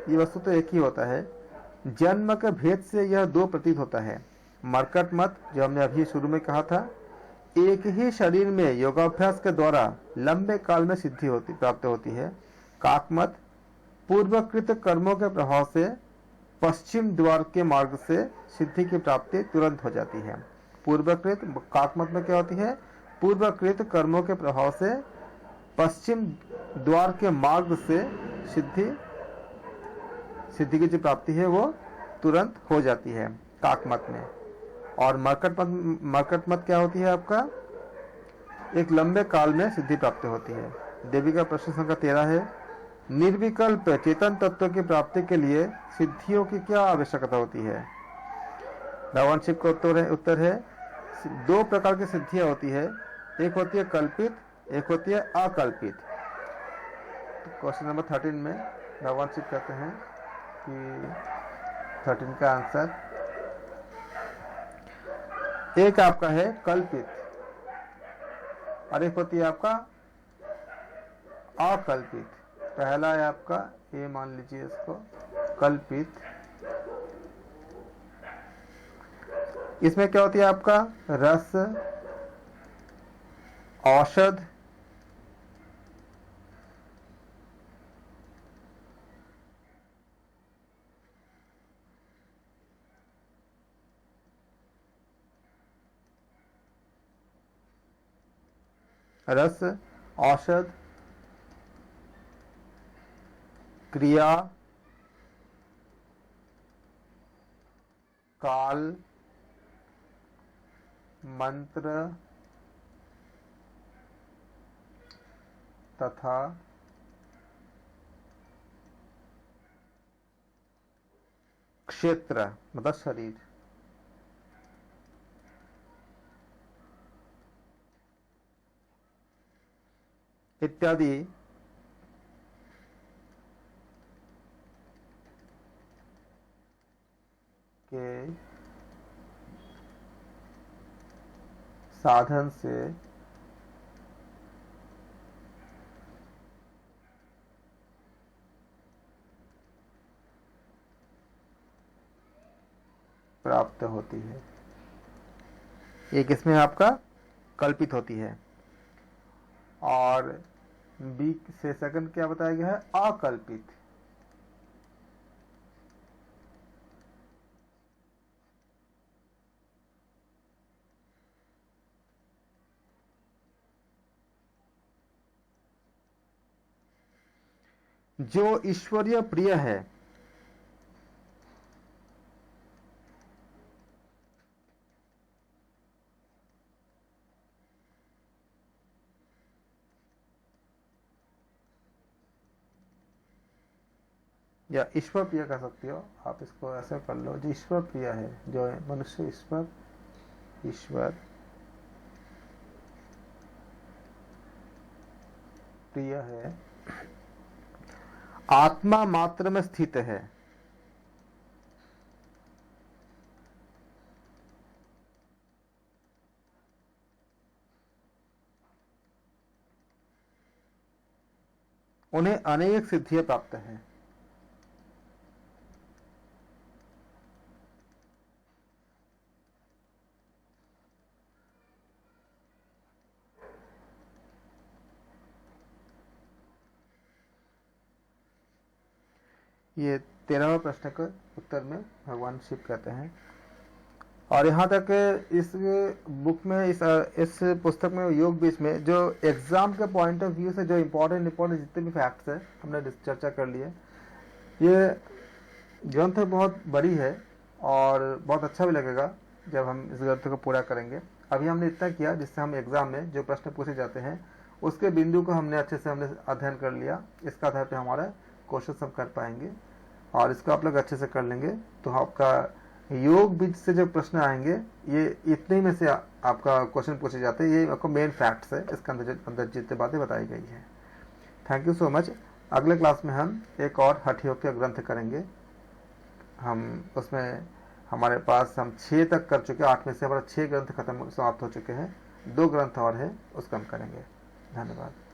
ये वस्तु तो एक ही होता है, जन्म के भेद से यह 2 प्रतीत होता है। मरकट मत जो हमने अभी शुरू में कहा था, एक ही शरीर में योगाभ्यास के द्वारा लंबे काल में सिद्धि प्राप्त होती है। काक मत पूर्वकृत कर्मों के प्रभाव से पश्चिम द्वार के मार्ग से सिद्धि की प्राप्ति तुरंत हो जाती है। पूर्वकृत काकमत में क्या होती है? पूर्वकृत कर्मों के प्रभाव से पश्चिम द्वार के मार्ग से सिद्धि की जो प्राप्ति है वो तुरंत हो जाती है काकमत में। और मरकट मत क्या होती है आपका? एक लंबे काल में सिद्धि प्राप्त होती है। देवी का प्रश्न संख्या 13 है, निर्विकल्प चेतन तत्व की प्राप्ति के लिए सिद्धियों की क्या आवश्यकता होती है? भगवान शिव का उत्तर है 2 प्रकार की सिद्धियां होती है, एक होती है कल्पित, एक होती है अकल्पित। तो क्वेश्चन नंबर 13 में भगवान शिव कहते हैं कि 13 का आंसर एक आपका है कल्पित और एक होती है आपका अकल्पित। पहला है आपका ए, मान लीजिए इसको कल्पित। इसमें क्या होती है आपका? रस, औषध, औषध, क्रिया, काल, मंत्र तथा क्षेत्र मतलब शरीर। इत्यादि के साधन से प्राप्त होती है। एक इसमें आपका कल्पित होती है और बी से सेकंड क्या बताया गया है? अकल्पित। जो ईश्वरीय प्रिय है या ईश्वर प्रिय कह सकते हो आप, इसको ऐसे कर लो, जो ईश्वर प्रिय है, जो मनुष्य ईश्वर प्रिय है, आत्मा मात्र में स्थित है, उन्हें अनेक सिद्धियां प्राप्त हैं। ये 13वां प्रश्न का उत्तर में भगवान शिव कहते हैं। और यहाँ तक इस बुक में इस पुस्तक में योग बीच में जो एग्जाम के पॉइंट ऑफ व्यू से जो इम्पोर्टेंट जितने भी फैक्ट्स है हमने चर्चा कर लिए। ये ग्रंथ बहुत बड़ी है और बहुत अच्छा भी लगेगा जब हम इस ग्रंथ को पूरा करेंगे। अभी हमने इतना किया जिससे हम एग्जाम में जो प्रश्न पूछे जाते हैं उसके बिंदु को हमने अच्छे से अध्ययन कर लिया। इसका आधार पर हमारा क्वेश्चन हम कर पाएंगे और इसको आप लोग अच्छे से कर लेंगे तो आपका योग बीच से जो प्रश्न आएंगे ये इतने में से आपका क्वेश्चन पूछे जाते हैं। ये आपको मेन फैक्ट्स है, इसके अंदर जितने बातें बताई गई है। Thank you so much. अगले क्लास में हम एक और हठ योग का ग्रंथ करेंगे। हम उसमें हमारे पास हम 6 तक कर चुके हैं, 8 में से हमारा 6 ग्रंथ खत्म समाप्त हो चुके हैं। 2 ग्रंथ और है, उसका हम करेंगे। धन्यवाद।